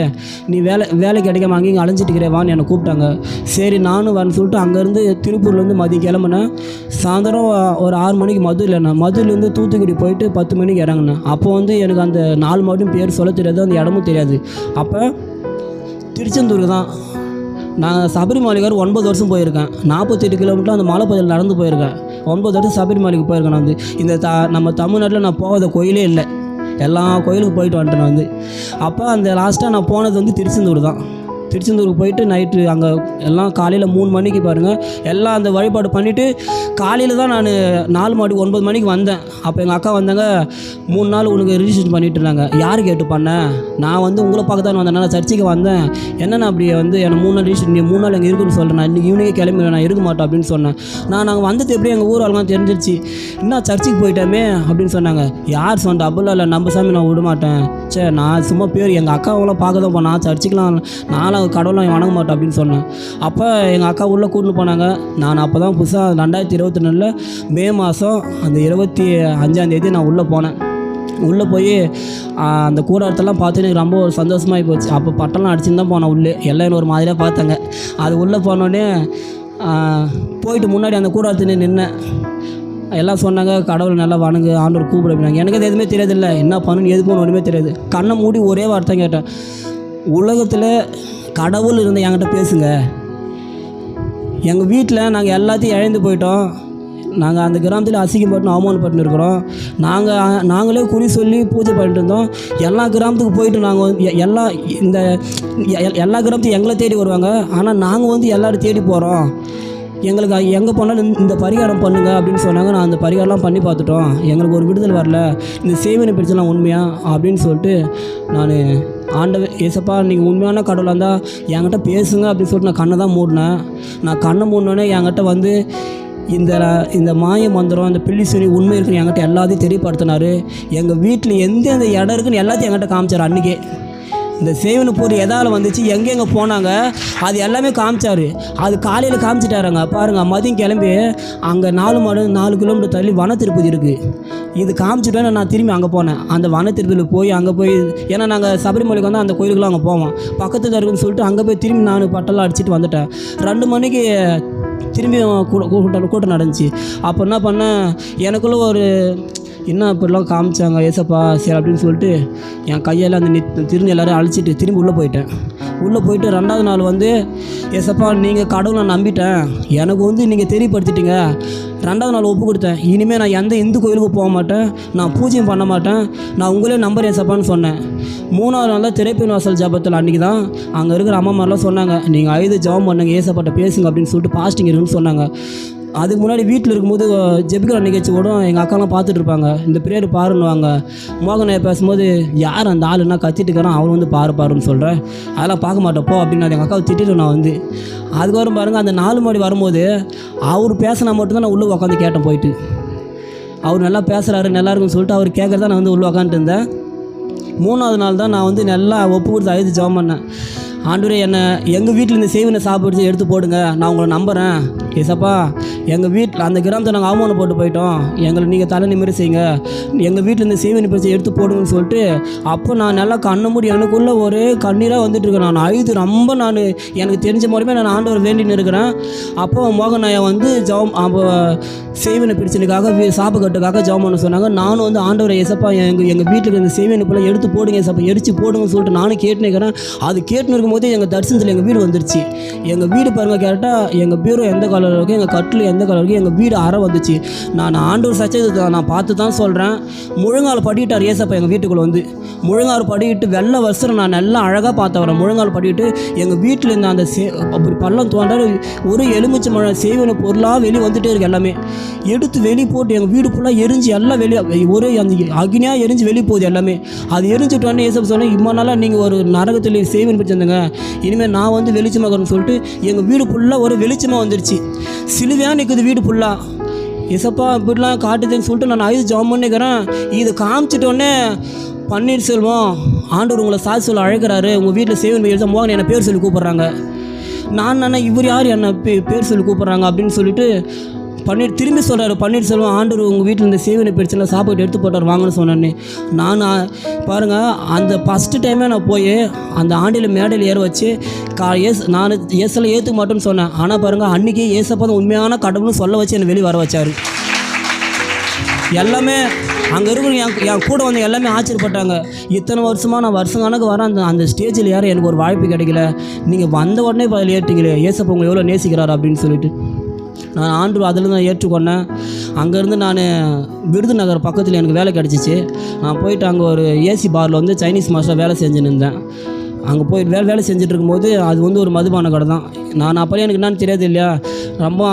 நீ வேலை கிடைக்காம அங்கேயும் அலைஞ்சிட்டுக்கிறேவான்னு என்னை கூப்பிட்டாங்க. சரி நானும் வரேன்னு சொல்லிட்டு அங்கேருந்து திருப்பூர்லேருந்து மதியம் கிளம்புனேன். சாயந்தரம் ஒரு 6 மணிக்கு மதுரையிலேருந்து தூத்துக்குடி போயிட்டு 10 மணிக்கு இறங்கினேன். அப்போ வந்து எனக்கு அந்த 4 மாவட்டம் பேர் சொல்ல தெரியாது, அந்த இடமும் தெரியாது. அப்போ திருச்செந்தூர் தான் நான் சபரிமலைக்கு 9 வருஷம் போயிருக்கேன். 48 கிலோமீட்டர் அந்த மலை பகுதியில் நடந்து போயிருக்கேன். 9 வருஷம் சபரிமலைக்கு போயிருக்கேன். நான் வந்து இந்த நம்ம தமிழ்நாட்டில் நான் போகாத கோயிலே இல்லை, எல்லா கோயிலுக்கு போயிட்டு வந்துட்டேன். நான் வந்து அப்போ அந்த லாஸ்ட்டாக நான் போனது வந்து திருச்செந்தூர் தான். திருச்செந்தூருக்கு போயிட்டு நைட்டு அங்கே எல்லாம் காலையில் 3 மணிக்கு பாருங்கள் எல்லாம் அந்த வழிபாடு பண்ணிவிட்டு காலையில் தான் நான் 4 மணி 9 மணிக்கு வந்தேன். அப்போ எங்கள் அக்கா வந்தாங்க, 3 நாள் உனக்கு ரிஜிஸ்ட்ரேஷன் பண்ணிட்டு இருந்தாங்க. யார் கேட்டு பண்ணேன், நான் வந்து உங்களை பார்க்க தான் வந்தேன், நான் சர்ச்சுக்கு வந்தேன், என்னென்ன அப்படி வந்து எனக்கு 3 நாள் ரிஜிஸ்ட்ரேஷன், நீ 3 நாள் எங்கே இருக்குன்னு சொல்கிறேன், நான் இன்றைக்கி ஈவினிங்கே கிளம்பி நான் இருக்க மாட்டேன் அப்படின்னு சொன்னேன். நாங்கள் வந்தது எப்படி எங்கள் ஊர் ஆளுங்க தெரிஞ்சிருச்சு, என்ன சர்ச்சுக்கு போயிட்டோமே அப்படின்னு சொன்னாங்க. யார் சொன்ன அப்படிலாம் இல்லை, நம்ம சாமி நான் விட மாட்டேன், சே நான் சும்மா பேர் எங்கள் அக்காவெல்லாம் பார்க்க தான் போனேன், சர்ச்சுக்கெலாம் நானும் கடவுளாக வணங்க மாட்டேன் அப்படின்னு சொன்னேன். அப்போ எங்கள் அக்கா உள்ளே கூட்டின்னு போனாங்க. நான் அப்போ தான் புதுசாக 2022 மே மாதம் அந்த 25ஆம் தேதி நான் உள்ளே போனேன். உள்ளே போய் அந்த கூடாரத்தெல்லாம் பார்த்து எனக்கு ரொம்ப ஒரு சந்தோஷமாகி போச்சு. அப்போ பட்டெல்லாம் அடிச்சுன்னு தான் போனேன் உள்ளே, எல்லாம் என்ன ஒரு மாதிரியாக பார்த்தாங்க. அது உள்ளே போனோடனே போயிட்டு முன்னாடி அந்த கூடாரத்தில் நின்னேன். எல்லாம் சொன்னாங்க, கடவுளை நல்லா வணங்கு, ஆண்டவர் கூப்பிடு அப்படின்னாங்க. எனக்கு அது எதுவுமே தெரியாதில்லை, என்ன பண்ணணும் எது போகணும் ஒன்றுமே தெரியாது. கண்ணை மூடி ஒரே வார்த்தை கேட்டேன், உலகத்தில் கடவுள் இருந்த என்கிட்ட பேசுங்க. எங்கள் வீட்டில் நாங்கள் எல்லாத்தையும் இழந்து போயிட்டோம், நாங்கள் அந்த கிராமத்தில் அசிங்கப்பட்டு அவமானப்பட்டு இருக்கிறோம், நாங்களே குறி சொல்லி பூஜை பண்ணிட்டு இருந்தோம். எல்லா கிராமத்துக்கு போயிட்டு நாங்கள் எல்லா கிராமத்தையும் எங்களை தேடி வருவாங்க, ஆனால் நாங்கள் வந்து எல்லோரும் தேடி போகிறோம், எங்களுக்கு எங்கே போனாலும் இந்த பரிகாரம் பண்ணுங்க அப்படின்னு சொன்னாங்க. நான் அந்த பரிகாரம்லாம் பண்ணி பார்த்துட்டோம், எங்களுக்கு ஒரு விடுதலை வரல, இந்த சேவனை பிரச்சனை உண்மையா அப்படின்னு சொல்லிட்டு நான் ஆண்டவர் ஏசப்பா நீங்கள் உண்மையான கடவுளாக இருந்தால் என்கிட்ட பேசுங்க அப்படின்னு சொல்லிட்டு நான் கண்ணை தான் மூடினேன். நான் கண்ணை மூடினோடனே என்கிட்ட வந்து இந்த மாய மந்திரம், இந்த பில்லி சொல்லி உண்மை இருக்குன்னு என்கிட்ட எல்லாத்தையும் தெரியப்படுத்தினார். எங்கள் வீட்டில் எந்தெந்த இடம் இருக்குன்னு எல்லாத்தையும் என்கிட்ட காமிச்சார். அன்றைக்கே இந்த சேவனை பொருள் எதால் வந்துச்சு, எங்கெங்கே போனாங்க, அது எல்லாமே காமிச்சார். அது காலையில் காமிச்சிட்டாருங்க. பாருங்கள், மதியம் கிளம்பி அங்கே 4 கிலோமீட்டர் தள்ளி வன திருப்பதி இருக்குது. இது காமிச்சிட்டோன்னு நான் திரும்பி அங்கே போனேன். அந்த வன திருப்பதியில் போய் அங்கே போய், ஏன்னா நாங்கள் சபரிமலைக்கு வந்து அந்த கோயிலுக்குலாம் அங்கே போவோம், பக்கத்தில் இருக்குன்னு சொல்லிட்டு அங்கே போய் திரும்பி நான் பட்டெல்லாம் அடிச்சுட்டு வந்துட்டேன். 2 மணிக்கு திரும்பி கூட்டம் நடந்துச்சு. அப்போ என்ன பண்ணேன், எனக்குள்ளே ஒரு என்ன இப்படிலாம் காமிச்சாங்க ஏசப்பா சரி அப்படின்னு சொல்லிட்டு என் கையால் அந்த திருநி எல்லோரும் அழைச்சிட்டு திரும்பி உள்ளே போயிட்டேன். உள்ளே போயிட்டு 2வது நாள் வந்து ஏசப்பா நீங்கள் கடவுளை நம்பிட்டேன், எனக்கு வந்து நீங்கள் தெரியப்படுத்திட்டீங்க. 2வது நாள் ஒப்பு கொடுத்தேன். இனிமேல் நான் எந்த இந்து கோயிலுக்கு போக மாட்டேன், நான் பூஜையும் பண்ண மாட்டேன், நான் உங்களே நம்பர் ஏசப்பான்னு சொன்னேன். 3வது நாள் தான் திரைப்பின் வாசல் ஜபத்தில் அன்றைக்கி தான் அங்கே இருக்கிற அம்மாமாரெலாம் சொன்னாங்க, நீங்கள் 5 ஜபம் பண்ணுங்க, ஏசப்பாட்ட பேசுங்க அப்படின்னு சொல்லிட்டு பாஸ்டிங் இருக்குன்னு சொன்னாங்க. அதுக்கு முன்னாடி வீட்டில் இருக்கும்போது ஜெபிக்கிற நிகழ்ச்சி கூட எங்கள் அக்காலாம் பார்த்துட்டு இருப்பாங்க. இந்த பிரேயர் பாருன்னுவாங்க. மோகனை பேசும்போது யார் அந்த ஆளுன்னா கத்திட்டு இருக்கிறான், அவன் வந்து பாருன்னு சொல்கிறேன், அதெல்லாம் பார்க்க மாட்டேப்போ அப்படின்னு எங்கள் அக்காவை திட்டிட்டு நான் வந்து அதுக்கப்புறம் பாருங்கள் அந்த 4 மணி வரும்போது அவர் பேசினா மட்டும்தான் நான் உள்ளே உட்காந்து கேட்டேன். போயிட்டு அவர் நல்லா பேசுகிறாரு நல்லா இருக்குன்னு சொல்லிட்டு அவர் கேட்குறதா நான் வந்து உள்ளே உட்காந்துட்டு இருந்தேன். 3வது நாள் தான் நான் வந்து நல்லா ஒப்பு கொடுத்து 5 ஜெபம் பண்ணேன். ஆண்டவரே என்னை எங்கள் வீட்டில் இந்த செய்வினை சாப்பிட்டு எடுத்து போடுங்க, நான் உங்களை நம்புகிறேன் ஏசப்பா. எங்கள் வீட்டில் அந்த கிராமத்தை நாங்கள் அவமானம் போட்டு போயிட்டோம், எங்களை நீங்கள் தலை நிமிர செய்யுங்க, எங்கள் வீட்டில் இந்த செய்வினை பிரச்சனை எடுத்து போடுங்கன்னு சொல்லிட்டு அப்போ நான் நல்லா கண்ண மூடி எனக்குள்ளே ஒரே கண்ணீராக வந்துட்டுருக்கேன். நான் அழுது ரொம்ப எனக்கு தெரிஞ்ச முறையுமே நான் ஆண்டவர் வேண்டின்னு இருக்கிறேன். அப்போ மோகன் ஐயா வந்து ஜெபம் அப்போ செய்வினை பிரச்சனைக்காக சாப்பிட்டுக்காக ஜெபம் பண்ண சொன்னாங்க. நானும் வந்து ஆண்டவரை ஏசப்பா எங்கள் வீட்டில் இந்த செய்வினை போல் எடுத்து போடுங்க ஏசப்பா, எரிச்சு போடுங்கன்னு சொல்லிட்டு நானும் கேட்டுன்னு இருக்கிறேன். அது கேட்டுன்னு இருக்கும்போது எங்கள் தரிசனத்தில் எங்கள் வீடு வந்துருச்சு. எங்கள் வீடு பாருங்கள் கேட்டால் எங்கள் பீரோ எந்த கலர் இருக்கும், எங்கள் கட்டில் எந்த கலர் இருக்கும், எங்கள் வீடு அறை வந்துச்சு. நான் ஆண்டவர் சச்சத்தை நான் பார்த்து தான் சொல்கிறேன். முழங்கால் படிக்கிட்டார் ஏசப்பா எங்கள் வீட்டுக்குள்ளே வந்து. முழங்கால் படிக்கிட்டு வெள்ளை வஸ்திரம் நான் நல்லா அழகாக பார்த்து வரேன். முழங்கால் படிக்கிட்டு எங்கள் வீட்டில் இருந்த அந்த அப்படி பள்ளம் தோன்றாரு ஒரு எலுமிச்சை மழை செய்வன பொருளாக வெளியே வந்துகிட்டே இருக்குது. எல்லாமே எடுத்து வெளியே போட்டு எங்கள் வீடு ஃபுல்லாக எரிஞ்சு எல்லாம் வெளியே ஒரே அந்த அக்னியாக எரிஞ்சு வெளியே போகுது எல்லாமே. அது எரிஞ்சுட்டோன்னே ஏசப்பா சொன்னேன், இம்மா நாளாக நீங்கள் ஒரு நரகத்தில் செய்வன் பிடிச்சிருந்தேங்க, இனிமேல் நான் வந்து வெளிச்சமாக இருக்கணும்னு சொல்லிட்டு எங்கள் வீடு ஃபுல்லாக ஒரு வெளிச்சமாக வந்துடுச்சு. சிலுவையாக நிற்குது வீடு ஃபுல்லாக. ஏசப்பா இப்படிலாம் காட்டுதுன்னு சொல்லிட்டு நான் 5 ஜெபம் பண்ணிக்கிறேன். இது காமிச்சிட்டோன்னே பன்னீர்செல்வம் ஆண்டவர் உங்களை சாட்சி சொல்ல அழைக்கிறாரு, உங்கள் வீட்டில் செய்வன் எழுத மோகன் என்னை பேர் சொல்லி கூப்பிட்றாங்க. நான் இவர் யார் என்னை பேர் சொல்லி கூப்பிட்றாங்க அப்படின்னு சொல்லிட்டு திரும்பி சொல்கிறாரு, பன்னீர்செல்வம் ஆண்டவர் உங்கள் வீட்டில் இந்த சேவனை பிரச்சனை சாப்பாடு எடுத்து போட்டார் வாங்கன்னு சொன்னேன்னு. நான் பாருங்கள் அந்த ஃபஸ்ட்டு டைமே நான் போய் அந்த ஆண்டியில் மேடையில் ஏற வச்சு நான் ஏசெல்லாம் ஏற்றுக்க மாட்டேன்னு சொன்னேன். ஆனால் பாருங்கள் அன்றைக்கி ஏசப்பா தான் உண்மையான கடவுள்னு சொல்ல வச்சு என்னை வெளியே வர வச்சார். எல்லாமே அங்கே இருக்கிற என் கூட வந்து எல்லாமே ஆச்சரியப்பட்டாங்க. இத்தனை வருஷமாக நான் வருஷம் கணக்கு வரேன், அந்த ஸ்டேஜில் யாரும் எனக்கு ஒரு வாய்ப்பு கிடைக்கல, நீங்கள் வந்த உடனே பதில் ஏற்றிங்களே ஏசப்பா உங்களை எவ்வளோ நேசிக்கிறார் அப்படின்னு சொல்லிட்டு நான் ஆண்டு அதில் தான் ஏற்றுக்கொண்டேன். அங்கேருந்து நான் விருதுநகர் பக்கத்தில் எனக்கு வேலை கிடச்சிச்சு. நான் போயிட்டு அங்கே ஒரு ஏசி பாரில் வந்து சைனீஸ் மாஸ்டர் வேலை செஞ்சுன்னு இருந்தேன். அங்கே போய் வேலை செஞ்சுட்டு இருக்கும்போது அது வந்து ஒரு மதுபான கடை தான். நான் அப்போலாம் எனக்கு என்னன்னு தெரியாது இல்லையா, ரொம்ப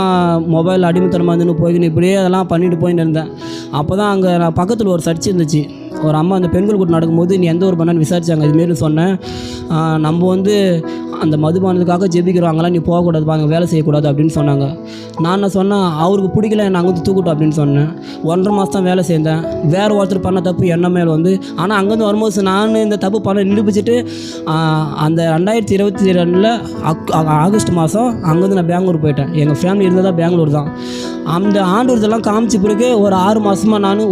மொபைல் அடிமைத்தனமாக இருந்துன்னு போய்க்கின்னு இப்படியே அதெல்லாம் பண்ணிட்டு போயின்னு இருந்தேன். அப்போ தான் அங்கே நான் பக்கத்தில் ஒரு சர்ச் இருந்துச்சு. ஒரு அம்மா அந்த பெண்கள் கூட்டம் நடக்கும்போது நீ எந்த ஒரு பண்ணான்னு விசாரித்தாங்க. இதுமாரி சொன்னேன், நம்ம வந்து அந்த மதுபானத்துக்காக ஜெபிக்கிறோம், அங்கெல்லாம் நீ போகக்கூடாது, அங்கே வேலை செய்யக்கூடாது அப்படின்னு சொன்னாங்க. நான் என்ன சொன்னேன், அவருக்கு பிடிக்கல நாங்கள் வந்து தூக்கிட்டோம் அப்படின்னு சொன்னேன். 1.5 மாதம் தான் வேலை செய்தேன். வேறு ஒருத்தர் பண்ண தப்பு என்ன மேலே வந்து, ஆனால் அங்கேருந்து வரும்போது நான் இந்த தப்பு பண்ண நிரூபிச்சுட்டு அந்த 2022 ஆகஸ்ட் மாதம் அங்கேருந்து நான் பெங்களூர் போயிட்டேன். எங்கள் ஃபேமிலி இருந்ததாக பெங்களூர் தான். அந்த ஆண்டு இதெல்லாம் காமிச்ச பிறகு ஒரு 6 மாதமாக நான்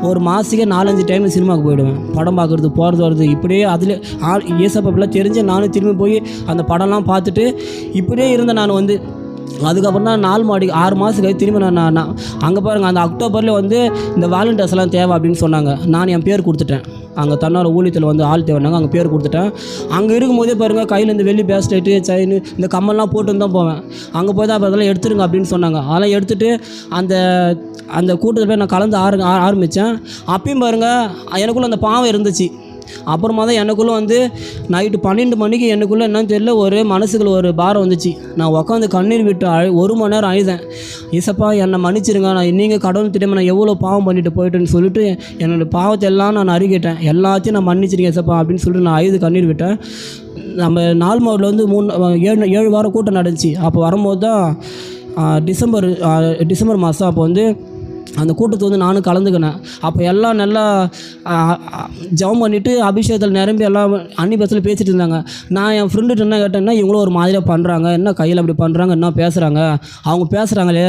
ஒரு மாதத்துக்கே 4-5 டைம் சினிமாவுக்கு போயிடுவேன். படம் பார்க்குறது போகிறது வருது இப்படியே அதில் ஏசப்பாப்பெல்லாம் தெரிஞ்சு நானும் திரும்பி போய் அந்த படம்லாம் பார்த்துட்டு இப்படியே இருந்தேன். நான் வந்து அதுக்கப்புறம் தான் 6 மாதத்துக்கு திரும்பி நான் அங்கே பாருங்கள் அந்த அக்டோபரில் வந்து இந்த வாலண்டியர்ஸ்லாம் தேவை அப்படின்னு சொன்னாங்க. நான் என் பேர் கொடுத்துட்டேன். அங்கே தன்னோட ஊழியத்தில் வந்து ஆள் தேவைனாங்க, அங்கே பேர் கொடுத்துட்டேன். அங்கே இருக்கும்போதே பாருங்கள் கையில் இந்த வெள்ளி பேஸ்லெட்டு செயின் இந்த கம்மல்லாம் போட்டுன்னு தான் போவேன். அங்கே போய் தான் அதெல்லாம் எடுத்துருங்க அப்படின்னு சொன்னாங்க. அதெல்லாம் எடுத்துகிட்டு அந்த கூட்டத்தில் போய் நான் கலந்து ஆரம்பித்தேன். அப்பயும் பாருங்கள் எனக்குள்ளே அந்த பாவம் இருந்துச்சு. அப்புறமா தான் எனக்குள்ளே வந்து நைட்டு 12 மணிக்கு எனக்குள்ளே என்னன்னு தெரியல ஒரு மனசுக்குள்ள ஒரு பாரம் வந்துச்சு. நான் உட்காந்து கண்ணீர் விட்டு 1 மணி நேரம் அழுதேன். ஏசப்பா என்னை மன்னிச்சிருங்க, நான் நீங்கள் கடவுள் திட்டமாக நான் எவ்வளோ பாவம் பண்ணிட்டு போயிட்டேன்னு சொல்லிட்டு என்னோடய பாவத்தை எல்லாம் நான் அறிக்கிட்டேன். எல்லாத்தையும் நான் மன்னிச்சிருக்கேன் ஏசப்பா அப்படின்னு சொல்லிட்டு நான் அழுது கண்ணீர் விட்டேன். நம்ம நால்மாவில் வந்து 7 வாரம் கூட்டம் நடந்துச்சு. அப்போ வரும்போது தான் டிசம்பர் மாதம் அப்போ வந்து அந்த கூட்டத்தை வந்து நானும் கலந்துக்கினேன். அப்போ எல்லாம் நல்லா ஜெபம் பண்ணிவிட்டு அபிஷேகத்தில் நிரம்பி எல்லாம் அன்னி பஸ்ஸில் பேசிகிட்டு இருந்தாங்க. நான் என் ஃப்ரெண்டுகிட்ட என்ன கேட்டேன்னா, இவங்களும் ஒரு மாதிரியாக பண்ணுறாங்க, என்ன கையில் அப்படி பண்ணுறாங்க, என்ன பேசுகிறாங்க, அவங்க பேசுகிறாங்களே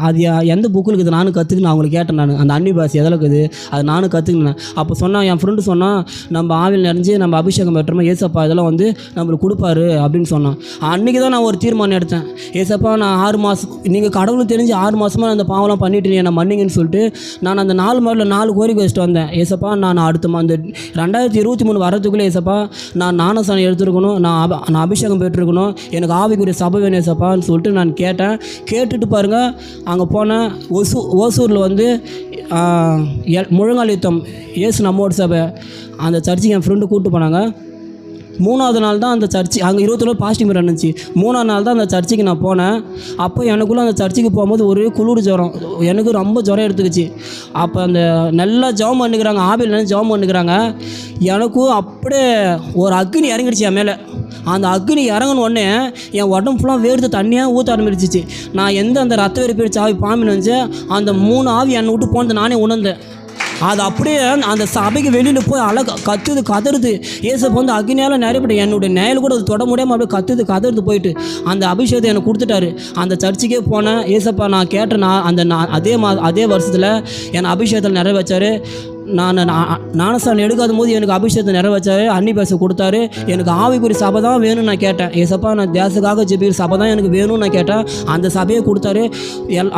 அது எந்த புக்கில் இருக்குது நானும் கற்றுக்குன்னு அவங்களுக்கு கேட்டேன். நான் அந்த அன்னி பாஸ் எதில் இருக்குது அது நானும் கற்றுக்கினேன். அப்போ சொன்னால் என் ஃப்ரெண்டு சொன்னால், நம்ம ஆவில் நிறைஞ்சு நம்ம அபிஷேகம் பெற்றோமா ஏசப்பா இதெல்லாம் வந்து நம்மளுக்கு கொடுப்பாரு அப்படின்னு சொன்னான். அன்றைக்கி தான் நான் ஒரு தீர்மானம் எடுத்தேன். ஏசப்பா நான் 6 மாதம் நீங்கள் கடவுளுக்கு தெரிஞ்சு 6 மாதமாக அந்த பாவம்லாம் பண்ணிட்டு என்னை மன்னிங்கன்னு சொல்லிட்டு நான் அந்த 4 மாதத்தில் 4 கோரிக்கை வச்சுட்டு வந்தேன். ஏசப்பா நான் அடுத்த அந்த 2023 வரதுக்குள்ளே ஏசப்பா நான் ஞானஸ்நானம் எடுத்துருக்கணும், நான் அபிஷேகம் பெற்றிருக்கணும், எனக்கு ஆவிக்குரிய சபை வேணும் ஏசப்பான்னு சொல்லிட்டு நான் கேட்டேன். கேட்டுட்டு பாருங்கள், அங்கே போனேன். ஓசூரில் வந்து முழங்கால் யுத்தம் இயேசு நம்மோட சபை, அந்த சர்ச்சுக்கு என் ஃப்ரெண்டு கூப்பிட்டு போனாங்க. 3வது நாள் தான் அந்த சர்ச்சு, அங்கே 21 பாசிட்டிவ் இருந்துச்சு. 3ஆவது நாள் தான் அந்த சர்ச்சுக்கு நான் போனேன். அப்போ எனக்குள்ளே அந்த சர்ச்சுக்கு போகும்போது ஒரே குளிர் ஜுரம், எனக்கு ரொம்ப ஜுரம் எடுத்துக்கிச்சு. அப்போ அந்த நல்லா ஜெபம் பண்ணிக்கிறாங்க, ஆவியில் ஜெபம் பண்ணிக்கிறாங்க. எனக்கும் அப்படியே ஒரு அக்னி இறங்கிடுச்சு என் மேலே. அந்த அக்னி இறங்கின உடனே என் உடம்பு ஃபுல்லாக வேர்த்து தண்ணியாக ஊற்ற ஆரம்பிச்சிச்சு. நான் அந்த ரத்த வெறிப்பிடிச்ச ஆவி பாம்பு நினச்சேன். அந்த 3 ஆவி என்னை விட்டு போனது நானே உணர்ந்தேன். அது அப்படியே அந்த சபைக்கு வெளியில் போய் கத்துது கதறுது. ஏசப்பா வந்து அக்னியால் நிறையப்பட்டு என்னுடைய நேரில் கூட அது தொட முடியாமல் அப்படியே கதறுது போயிட்டு அந்த அபிஷேகத்தை எனக்கு கொடுத்துட்டாரு. அந்த சர்ச்சுக்கே போனேன். ஏசப்பா நான் கேட்டேன், அதே வருஷத்தில் என்னை அபிஷேகத்தில் நிறைய வச்சார். நான் ஞானஸ்நானம் எடுக்காத போது எனக்கு அபிஷேகத்தை நிறைவேற்றாரு, அன்னி பேச கொடுத்தாரு. எனக்கு ஆவிக்குரிய சபை தான் வேணும்னு நான் கேட்டேன். ஏசப்பா நான் தேசத்துக்காக ஜெபிக்கிற சபை தான் எனக்கு வேணும்னு நான் கேட்டேன். அந்த சபையை கொடுத்தாரு.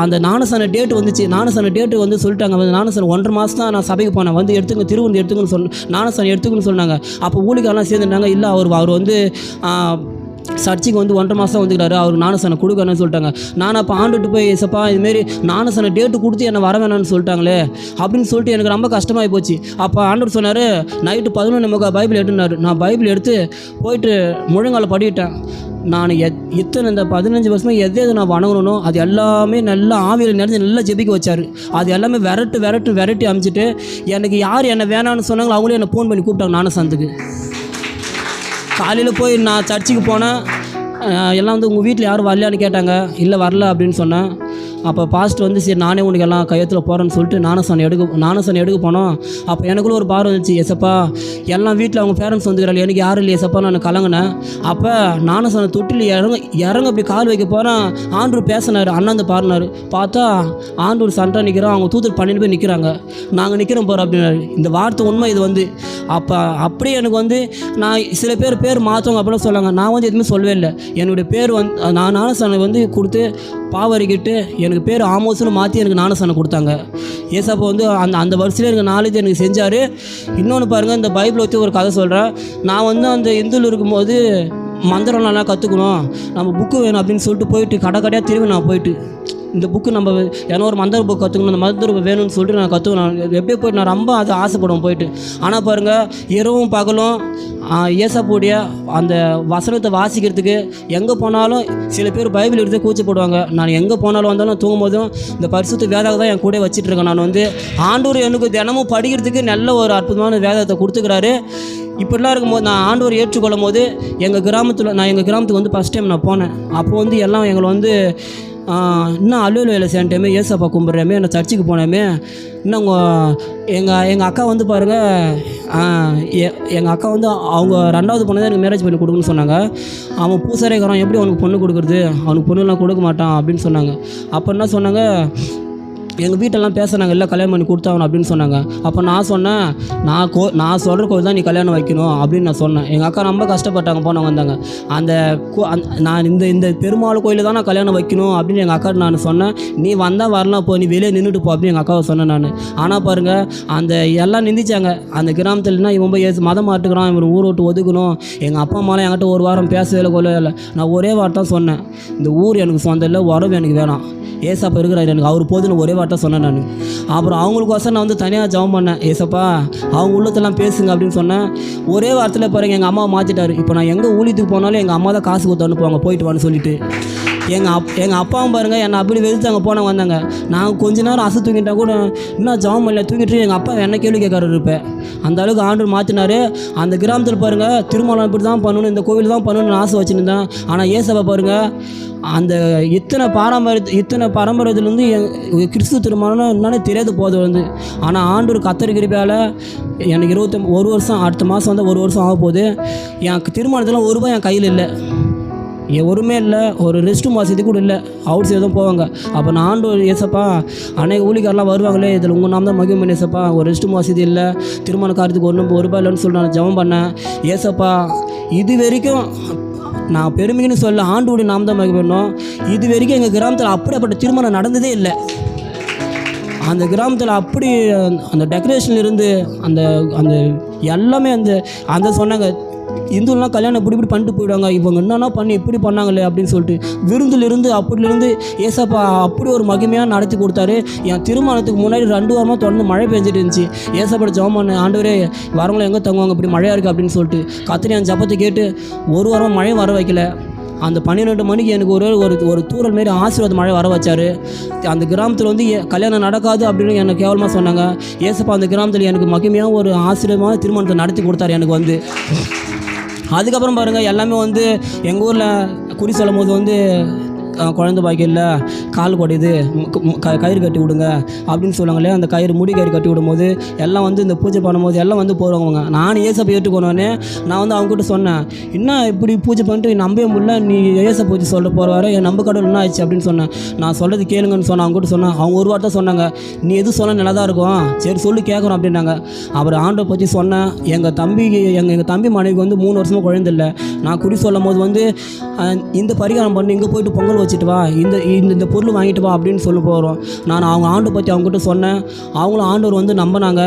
அந்த ஞானஸ்நான டேட்டு வந்துச்சு. ஞானஸ்நான டேட்டு வந்து சொல்லிட்டாங்க. ஞானஸ்நானம் 1.5 மாதம் தான் நான் சபைக்கு போனேன். வந்து திருவந்து எடுத்துக்கணும்னு ஞானஸ்நானம் எடுத்துக்கணும்னு சொன்னாங்க. அப்போ ஊழிக்காரெல்லாம் சேர்ந்துட்டாங்க. இல்லை அவர் வந்து சர்ச்சுக்கு வந்து 1.5 மாதம் வந்துக்கிறாரு, அவர் ஞானஸ்நானம் கொடுக்கணும்னு சொல்லிட்டாங்க. நான் அப்போ ஆண்டுட்டு போய் ஏசப்பா இதுமாரி ஞானஸ்நான டேட்டு கொடுத்து என்னை வர வேணாம்னு சொல்லிட்டாங்களே அப்படின்னு சொல்லிட்டு எனக்கு ரொம்ப கஷ்டமாகி போச்சு. அப்போ ஆண்டவர் சொன்னார், நைட்டு 11 பைபிள் எடுத்துனார். நான் பைபிள் எடுத்து போயிட்டு முழங்கால படிக்கிட்டேன். நான் இந்த 15 வருஷமாக எது நான் வணங்கணும் அது எல்லாமே நல்லா ஆவியில் நிறைஞ்சு நல்லா ஜெபிக்க வச்சார். அது எல்லாமே விரட்டி அமிச்சிட்டு எனக்கு யார் என்னை வேணான்னு சொன்னாங்களோ அவங்களே என்னை ஃபோன் பண்ணி கூப்பிட்டாங்க ஞானஸ்நானத்துக்கு. காலையில் போய் நான் சர்ச்சுக்கு போனேன். எல்லாம் வந்து உங்கள் வீட்டில் யாரும் வரலையான்னு கேட்டாங்க. இல்லை வரல அப்படின்னு சொன்னேன். அப்போ பாஸ்ட் வந்து சரி நானே உனக்கு எல்லாம் கையத்தில் போகிறேன்னு சொல்லிட்டு ஞானஸ்நானம் எடுக்க போனோம். அப்போ எனக்குள்ள ஒரு பாரம் இருந்துச்சு. ஏசப்பா எல்லாம் வீட்டில் அவங்க பேரண்ட்ஸ் வந்துக்கிறாள், எனக்கு யாரும் இல்லை ஏசப்பா நான் கலங்கினேன். அப்போ ஞானஸ்நானம் தொட்டில் இறங்க அப்படி கால் வைக்க போகிறேன். ஆண்டூர் பேசினார், அண்ணாந்து பாருனார். பார்த்தா ஆண்டூர் சண்டை நிற்கிறான், அவங்க தூத்துட்டு 12 பேர் நிற்கிறாங்க. நாங்கள் நிற்கிறோம் போகிறோம் அப்படின்னாரு. இந்த வார்த்தை உண்மை இது வந்து. அப்போ அப்படியே எனக்கு வந்து நான் சில பேர் மாற்றவங்க அப்படிலாம் சொல்லாங்க. நான் வந்து எதுவுமே சொல்லவே இல்லை. என்னுடைய பேர் வந்து நான் ஞானஸ்நானம் வந்து கொடுத்து பாவரிக்கிட்டு எனக்கு பேர் ஆமோஸ்னு மாற்றி எனக்கு ஞானஸ்நானம் கொடுத்தாங்க. ஏசப்பா வந்து அந்த வருஷத்தில் எனக்கு நாலேஜ் எனக்கு செஞ்சார். இன்னொன்று பாருங்கள், இந்த பைபிள் வச்சு ஒரு கதை சொல்கிறேன். நான் வந்து அந்த இந்துவில் இருக்கும்போது மந்திரம் நல்லா கற்றுக்கணும், நம்ம புக்கு வேணும் அப்படின்னு சொல்லிட்டு போயிட்டு கடையாக திரும்பி நான் போயிட்டு இந்த புக்கு நம்ம ஏன்னா ஒரு மந்திர புக் கற்றுக்கணும், அந்த மந்திர புக் வேணும்னு சொல்லிட்டு நான் கற்றுக்கணும். எப்படியே போய்ட்டு நான் ரொம்ப அது ஆசைப்படுவேன் போயிட்டு. ஆனால் பாருங்கள், இரவும் பகலும் ஏசப்போடைய அந்த வசனத்தை வாசிக்கிறதுக்கு எங்கே போனாலும் சில பேர் பைபிள் எடுத்து கூச்சப்படுவாங்க. நான் எங்கே போனாலும் வந்தாலும் தூங்கும் போதும் இந்த பரிசுத்த வேதத்தை தான் என் கூட வச்சிட்ருக்கேன். நான் வந்து ஆண்டவர் எனக்கு தினமும் படிக்கிறதுக்கு நல்ல ஒரு அற்புதமான வேதத்தை கொடுத்துக்கிறாரு. இப்படிலாம் இருக்கும்போது நான் ஆண்டவர் ஏற்றுக்கொள்ளும் போது எங்கள் கிராமத்துக்கு வந்து ஃபஸ்ட் டைம் நான் போனேன். அப்போ வந்து எல்லாம் எங்களை வந்து இன்னும் அலுவல் வேலை செய்யட்டேமே, ஏசப்பா கும்பிட்றேமே, நான் சர்ச்சுக்கு போனேமே. இன்னும் எங்கள் அக்கா வந்து பாருங்கள், எங்கள் அக்கா வந்து அவங்க 2வது பொண்ணு தான் எனக்கு மேரேஜ் பண்ணி கொடுக்குன்னு சொன்னாங்க. அவன் பூசாரிக்காரன் எப்படி அவனுக்கு பொண்ணு கொடுக்குறது, அவனுக்கு பொண்ணுலாம் கொடுக்க மாட்டான் அப்படின்னு சொன்னாங்க. அப்போ என்ன சொன்னாங்க, எங்கள் வீட்டெல்லாம் பேசுனாங்க, இல்லை கல்யாணம் பண்ணி கொடுத்தாகணும் அப்படின்னு சொன்னாங்க. அப்போ நான் சொன்னேன், நான் சொல்கிற கோயில் தான் நீ கல்யாணம் வைக்கணும் அப்படின்னு நான் சொன்னேன். எங்கள் அக்கா ரொம்ப கஷ்டப்பட்டாங்க, போனவங்க வந்தாங்க. நான் இந்த பெருமாள் கோயிலில் தான் நான் கல்யாணம் வைக்கணும் அப்படின்னு எங்கள் அக்கா நான் சொன்னேன். நீ வந்தால் வரலாம், போ, நீ வெளியே நின்றுட்டு போ அப்படின்னு எங்கள் அக்காவை சொன்னேன் நான். ஆனால் பாருங்கள், அந்த எல்லாம் நிந்திச்சாங்க. அந்த கிராமத்துலனா இவன் போய் மதம் மாட்டுக்கிறான், இவன் ஊரை விட்டு ஒதுக்கணும். எங்கள் அப்பா அம்மாலாம் என்கிட்ட ஒரு வாரம் பேசவே இல்லை, கொள்ளவே இல்லை. நான் ஒரே வார்த்தை தான் சொன்னேன், இந்த ஊர் எனக்கு சொந்தம் இல்லை, உறவு எனக்கு வேணாம், ஏசப்பா இருக்கிறாரு எனக்கு, அவர் போதுன்னு ஒரே வார்த்தை சொன்னேன் நான். அப்புறம் அவங்களுக்கோசம் நான் வந்து தனியாக ஜெபம் பண்ணேன். ஏசப்பா அவங்க உள்ளத்தெல்லாம் பேசுங்க அப்படின்னு சொன்னேன். ஒரே வாரத்தில் பாருங்கள் எங்கள் அம்மாவை மாற்றிட்டாரு. இப்போ நான் எங்கே ஊழியத்துக்கு போனாலும் எங்கள் அம்மா தான் காசு கொடுத்து அனுப்புவாங்க, போயிட்டு வான்னு சொல்லிட்டு. எங்கள் அப்பாவும் பாருங்கள் என்னை அப்படி வெறுத்து அங்கே போனவங்க வந்தாங்க. நான் கொஞ்ச நேரம் அசு தூங்கிட்டா கூட இன்னும் ஜெபம் பண்ணல, தூங்கிட்டு எங்கள் அப்பா என்ன கேள்வி கேட்காரு இருப்பேன். அந்த அளவுக்கு ஆண்டவர் மாற்றினார். அந்த கிராமத்தில் பாருங்கள், திருமணம் இப்படி தான் பண்ணணும், இந்த கோவில் தான் பண்ணணும்னு ஆசை வச்சுருந்தேன். ஆனால் ஏசப்பா பாருங்கள், அந்த இத்தனை பாரம்பரியத்துலேருந்து கிறிஸ்துவ திருமணம் என்னன்னு தெரியாது போது வந்து. ஆனால் ஆண்டவர் கத்தர் கிருபையால் எனக்கு 21 வருஷம், அடுத்த மாதம் வந்து 1 வருஷம் ஆக போகுது. என் திருமணத்தில் ₹1 என் கையில் இல்லை, ஒருமே இல்லை, ஒரு ரெஸ்ட் ரூம் வசதி கூட இல்லை, அவுட் சைடு தான் போவாங்க. அப்போ நான் ஆண்டவர் ஏசப்பா அன்னைக்கு ஊழிக்காரெலாம் வருவாங்களே, இதில் உங்கள் நாம் தான் மகிமை ஏசப்பா, ஒரு ரெஸ்ட் ரூம் வசதி இல்லை, திருமண காரியத்துக்கு ₹1 இல்லைன்னு சொல்லி நான் ஜெபம் பண்ணேன். ஏசப்பா இது வரைக்கும் நான் பெருமைக்குன்னு சொல்ல, ஆண்டோடைய நாம் தான் மகிமை பண்ணோம். இது வரைக்கும் எங்கள் கிராமத்தில் அப்படிப்பட்ட திருமணம் நடந்ததே இல்லை. அந்த கிராமத்தில் அப்படி அந்த டெக்கரேஷன் இருந்து அந்த அந்த எல்லாமே அந்த சொன்னாங்க, இந்துலாம் கல்யாணம் இப்படி பண்ணிட்டு போயிடுவாங்க, இவங்க என்னென்னா பண்ணி இப்படி பண்ணாங்களே அப்படின்னு சொல்லிட்டு விருந்திலிருந்து அப்படிலேருந்து ஏசப்பா அப்படி ஒரு மகிமையாக நடத்தி கொடுத்தாரு. என் திருமணத்துக்கு முன்னாடி 2 வாரமாக தொடர்ந்து மழை பெஞ்சிட்டு இருந்துச்சு. ஏசப்பா ஜெபம் பண்ண, ஆண்டவரே வரவங்களை எங்கே தங்குவாங்க, இப்படி மழையாக இருக்குது அப்படின்னு சொல்லிட்டு கத்திரி என் ஜபத்தை கேட்டு 1 வாரம் மழையும் வர வைக்கல. அந்த 12 மணிக்கு எனக்கு ஒரு தூரல் மாரி ஆசீர்வாத மழை வர வச்சார். அந்த கிராமத்தில் கல்யாணம் நடக்காது அப்படின்னு எனக்கு கேவலமாக சொன்னாங்க. ஏசப்பா அந்த கிராமத்தில் எனக்கு மகிமையாக ஒரு ஆசீர்வாதமாக திருமணத்தை நடத்தி கொடுத்தாரு எனக்கு அதுக்கப்புறம் பாருங்கள், எல்லாமே எங்கள் ஊரில் குறி சொல்லும் போது குழந்தை பாக்கியம் இல்லை, கால் குடையுது, கயிறு கட்டி விடுங்க அப்படின்னு சொல்லுவாங்களே, அந்த கயிறு முடி கயிறு கட்டி விடும்போது எல்லாம் இந்த பூஜை பண்ணும்போது எல்லாம் போகிறவங்க. நான் ஏசப்பை ஏற்றுக்கொண்டோன்னே நான் அவங்ககிட்ட சொன்னேன், என்ன இப்படி பூஜை பண்ணிட்டு நம்பவே முடியல, நீ ஏசப்பை பூஜை சொல்ல போகிற என் நம்ப கடவுள் என்ன ஆச்சு அப்படின்னு சொன்னேன். நான் சொல்கிறது கேளுங்கன்னு சொன்னேன். அவங்ககிட்ட சொன்னேன். அவங்க ஒரு வார்த்தை சொன்னாங்க, நீ எது சொன்னால் நல்லா தான் இருக்கும், சரி சொல்லி கேட்குறோம் அப்படின்னாங்க. அவர் ஆண்டை பற்றி சொன்னேன். எங்கள் தம்பி மனைவிக்கு 3 வருஷமாக குழந்தை இல்லை. நான் குறி சொல்லும் போது இந்த பரிகாரம் பண்ணி இங்கே போயிட்டு பொங்கல் வச்சுட்டு வா, இந்த பொருள் வாங்கிட்டு வா அப்படின்னு சொல்லி போகிறோம். நான் அவங்க ஆண்டை பற்றி அவங்ககிட்ட சொன்னேன். அவங்களும் ஆண்டவர் நம்பினாங்க.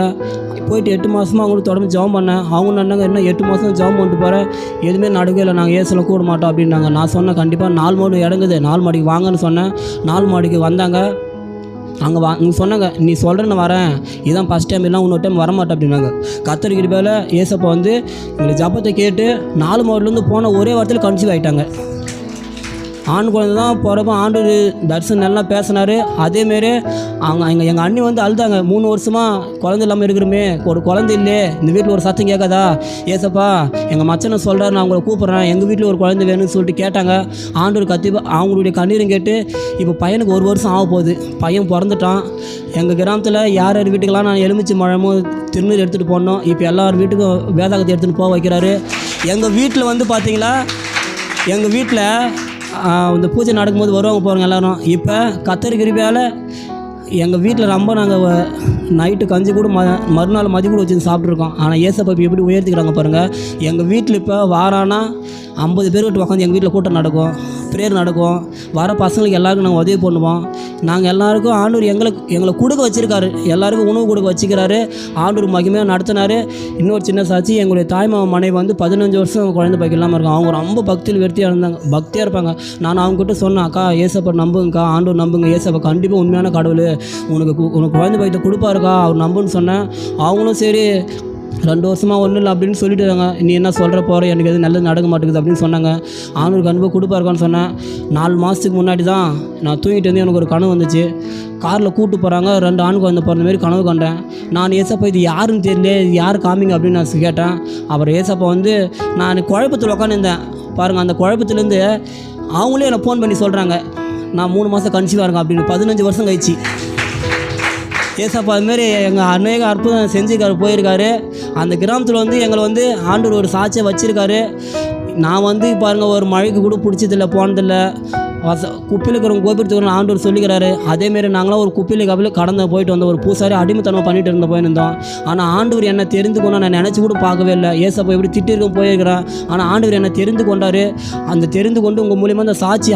போயிட்டு 8 மாதமாக அவங்களுக்கு தொடர்ந்து ஜெபம் பண்ணேன். அவங்க நின்னாங்க, என்ன 8 மாதம் ஜெபம் பண்ணிட்டு போகிறேன், எதுவுமே நடக்கவே இல்லை, நாங்கள் ஏசலாம் கூட மாட்டோம் அப்படின்னாங்க. நான் சொன்னேன், கண்டிப்பாக 4 மாடி இடங்குது, 4 மாடிக்கு வாங்கன்னு சொன்னேன். 4 மாடிக்கு வந்தாங்க. அங்கே சொன்னாங்க, நீ சொல்கிறேன்னு வரேன், இதுதான் ஃபஸ்ட் டைம், இல்லை இன்னொரு டைம் வரமாட்டேன் அப்படின்னாங்க. கத்தரிக்கிற பேரில் ஏசப்பா எங்களை ஜபத்தை கேட்டு 4 மாடிலேருந்து போன ஒரே வாரத்தில் கன்சீவ் ஆகிட்டாங்க. ஆண் குழந்தை தான் பிறப்ப ஆண்டு தரிசனம் நல்லா பேசினார். அதேமாரி எங்கள் அண்ணி அழுதாங்க, 3 வருஷமாக குழந்தை இல்லாமல் இருக்கிறோமே, ஒரு குழந்தை இல்லையே, இந்த வீட்டில் ஒரு சத்தம் கேட்காதா, ஏசப்பா எங்கள் மச்சனை சொல்கிறார், நான் உங்களை கூப்பிட்றேன், எங்கள் வீட்டில் ஒரு குழந்தை வேணும்னு சொல்லிட்டு கேட்டாங்க. ஆண்டவர் அவங்களுடைய கண்ணீரும் கேட்டு இப்போ பையனுக்கு 1 வருஷம் ஆக போகுது. பையன் பிறந்துட்டான். எங்கள் கிராமத்தில் யார் வீட்டுக்கெல்லாம் நான் எலுமிச்சி மழமும் திருநீர் எடுத்துகிட்டு போனோம். இப்போ எல்லார் வீட்டுக்கும் வேதாகத்தை எடுத்துகிட்டு போக வைக்கிறாரு. எங்கள் வீட்டில் பார்த்தீங்களா, எங்கள் வீட்டில் இந்த பூஜை நடக்கும்போது வருவாங்க போகிறவங்க எல்லோரும். இப்போ கத்தரிக்கிறியால் எங்கள் வீட்டில் ரொம்ப நாங்கள் நைட்டு கஞ்சி கூட மறுநாள் மதி கூட வச்சு சாப்பிட்ருக்கோம். ஆனால் ஏசப்பா எப்படி உயர்த்திக்கிறாங்க பாருங்கள். எங்கள் வீட்டில் இப்போ வாரானா 50 பேர்கிட்ட உட்காந்து எங்கள் வீட்டில் கூட்டம் நடக்கும், ப்ரேயர் நடக்கும். வர பசங்களுக்கு எல்லாருக்கும் நாங்கள் உதவி பண்ணுவோம். நாங்கள் எல்லாருக்கும் ஆண்டவர் எங்களை கொடுக்க வச்சுருக்காரு, எல்லாருக்கும் உணவு கொடுக்க வச்சுக்கிறாரு. ஆண்டவர் மகிமையாக நடத்தினார். இன்னொரு சின்ன சாட்சி, எங்களுடைய தாய்மாமா மனைவி 15 வருஷம் குழந்தை பாக்கியம் இல்லாமல் இருக்காங்க. அவங்க ரொம்ப பக்தியில் பக்தியாக இருப்பாங்க. நான் அவங்ககிட்ட சொன்னேன், அக்கா ஏசப்பா நம்புங்கக்கா, ஆண்டவர் நம்புங்க, ஏசப்பா கண்டிப்பாக உண்மையான கடவுள், உனக்கு குழந்தை பாக்கியத்தை கொடுப்பாருக்கா, அவர் நம்புன்னு சொன்னேன். அவங்களும் சரி 2 வருஷமாக ஒன்றும் இல்லை அப்படின்னு சொல்லிட்டுறாங்க. நீ என்ன சொல்கிற போகிற, எனக்கு எது நல்லது நடக்க மாட்டேங்குது அப்படின்னு சொன்னாங்க. ஆண்டவருக்கு அனுபவம் கொடுப்பாருக்கான்னு சொன்னேன். 4 மாதத்துக்கு முன்னாடி தான் நான் தூங்கிட்டு எனக்கு ஒரு கனவு வந்துச்சு. காரில் கூப்பிட்டு போகிறாங்க, 2 ஆண் குழந்தை பிறந்த மாரி கனவு கண்டேன். நான் ஏசப்பா இது யாருன்னு தெரியல, இது யார் காமிங்க அப்படின்னு நான் கேட்டேன். அப்புறம் ஏசப்பா நான் குழப்பத்தில் உட்காந்துருந்தேன் பாருங்கள். அந்த குழப்பத்துலேருந்து அவங்களே என்னை ஃபோன் பண்ணி சொல்கிறாங்க, நான் 3 மாதம் கன்சீவாக இருக்கேன் அப்படின்னு. 15 வருஷம் கழிச்சு ஏசப்பா அதுமாரி எங்கள் அநேக அற்புதம் செஞ்சுருக்காரு, போயிருக்காரு. அந்த கிராமத்தில் எங்களை ஆண்டவர் ஒரு சாட்சியை வச்சுருக்காரு. நான் பாருங்கள், ஒரு மழைக்கு கூட பிடிச்சதில்லை, போனதில்லை. குப்பையில் இருக்கிறவங்க கோபித்துக்கு ஆண்டவர் சொல்லிக்கிறாரு. அதேமாரி நாங்களாம் ஒரு குப்பையில் கடந்து போயிட்டு வந்தோம். ஒரு பூசாரி அடிமைத்தனம் பண்ணிட்டு போயிருந்தோம். ஆனால் ஆண்டவர் என்னை தெரிந்து கொண்டா, நான் நினச்சி கூட பார்க்கவே இல்லை. ஏசப்பா எப்படி திட்டிருக்க போயிருக்கிறேன். ஆனால் ஆண்டவர் என்னை தெரிந்து கொண்டார். அந்த தெரிந்து கொண்டு உங்கள் மூலியமாக அந்த சாட்சி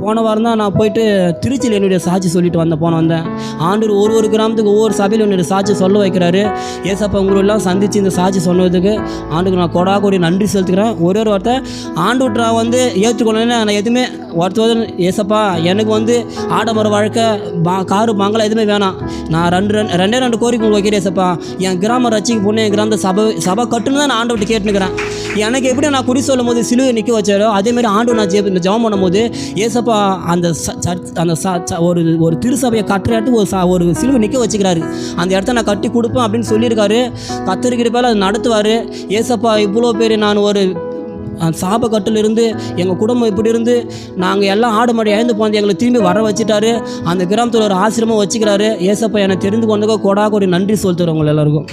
போன வாரம் தான் நான் போயிட்டு திருச்சியில் என்னுடைய சாட்சி சொல்லிட்டு வந்தேன். ஆண்டவர் ஒரு கிராமத்துக்கு ஒவ்வொரு சபையில் என்னுடைய சாட்சி சொல்ல வைக்கிறாரு. ஏசப்பா உங்களெல்லாம் சந்தித்து இந்த சாட்சி சொன்னதுக்கு ஆண்டுக்கு நான் கொடாக்கொடி நன்றி செலுத்துக்கிறேன். ஒரு வார்த்தை ஆண்டவர் நான் ஏற்றுக்கொள்ளேன்னு நான் எதுவுமே ஒருத்தர் ஏசப்பா எனக்கு ஆடம்பர வாழ்க்கை, காரு பங்களா எதுவுமே வேணாம். நான் 2 கோரிக்கை வைக்கிறேன். ஏசப்பா என் கிராம ரட்சிக்கு பொண்ணு, என் கிராமத்தை சபை கட்டுன்னு தான் நான் ஆண்டவர்கிட்ட கேட்டுனுக்கிறேன். எனக்கு எப்படி நான் குறி சொல்லும் போது சிலுவை நிற்க வச்சாரோ அதேமாரி ஆண்டவர் நான் ஜெபம் பண்ணும்போது ஏசப்பா அந்த ஒரு திருசபையை கட்டுறாட்டு ஒரு சிலுவை நிற்க வச்சுக்கிறாரு. அந்த இடத்த நான் கட்டி கொடுப்பேன் அப்படின்னு சொல்லியிருக்காரு. கத்தரிக்கிற பேர் அதை நடத்துவார். ஏசப்பா இவ்வளோ பேர் நான் ஒரு சாபக்கட்டில் இருந்து எங்கள் குடும்பம் இப்படி இருந்து நாங்கள் எல்லாம் ஆடு மாடி இழந்து போனது எங்களை திரும்பி வர வச்சுட்டாரு. அந்த கிராமத்தில் ஒரு ஆசிரமம் வச்சுக்கிறாரு. ஏசப்பா என்னை தெரிந்து கொண்டதுக்கு கொடாக ஒரு நன்றி சொல்லித்தரோம் உங்கள் எல்லாருக்கும்.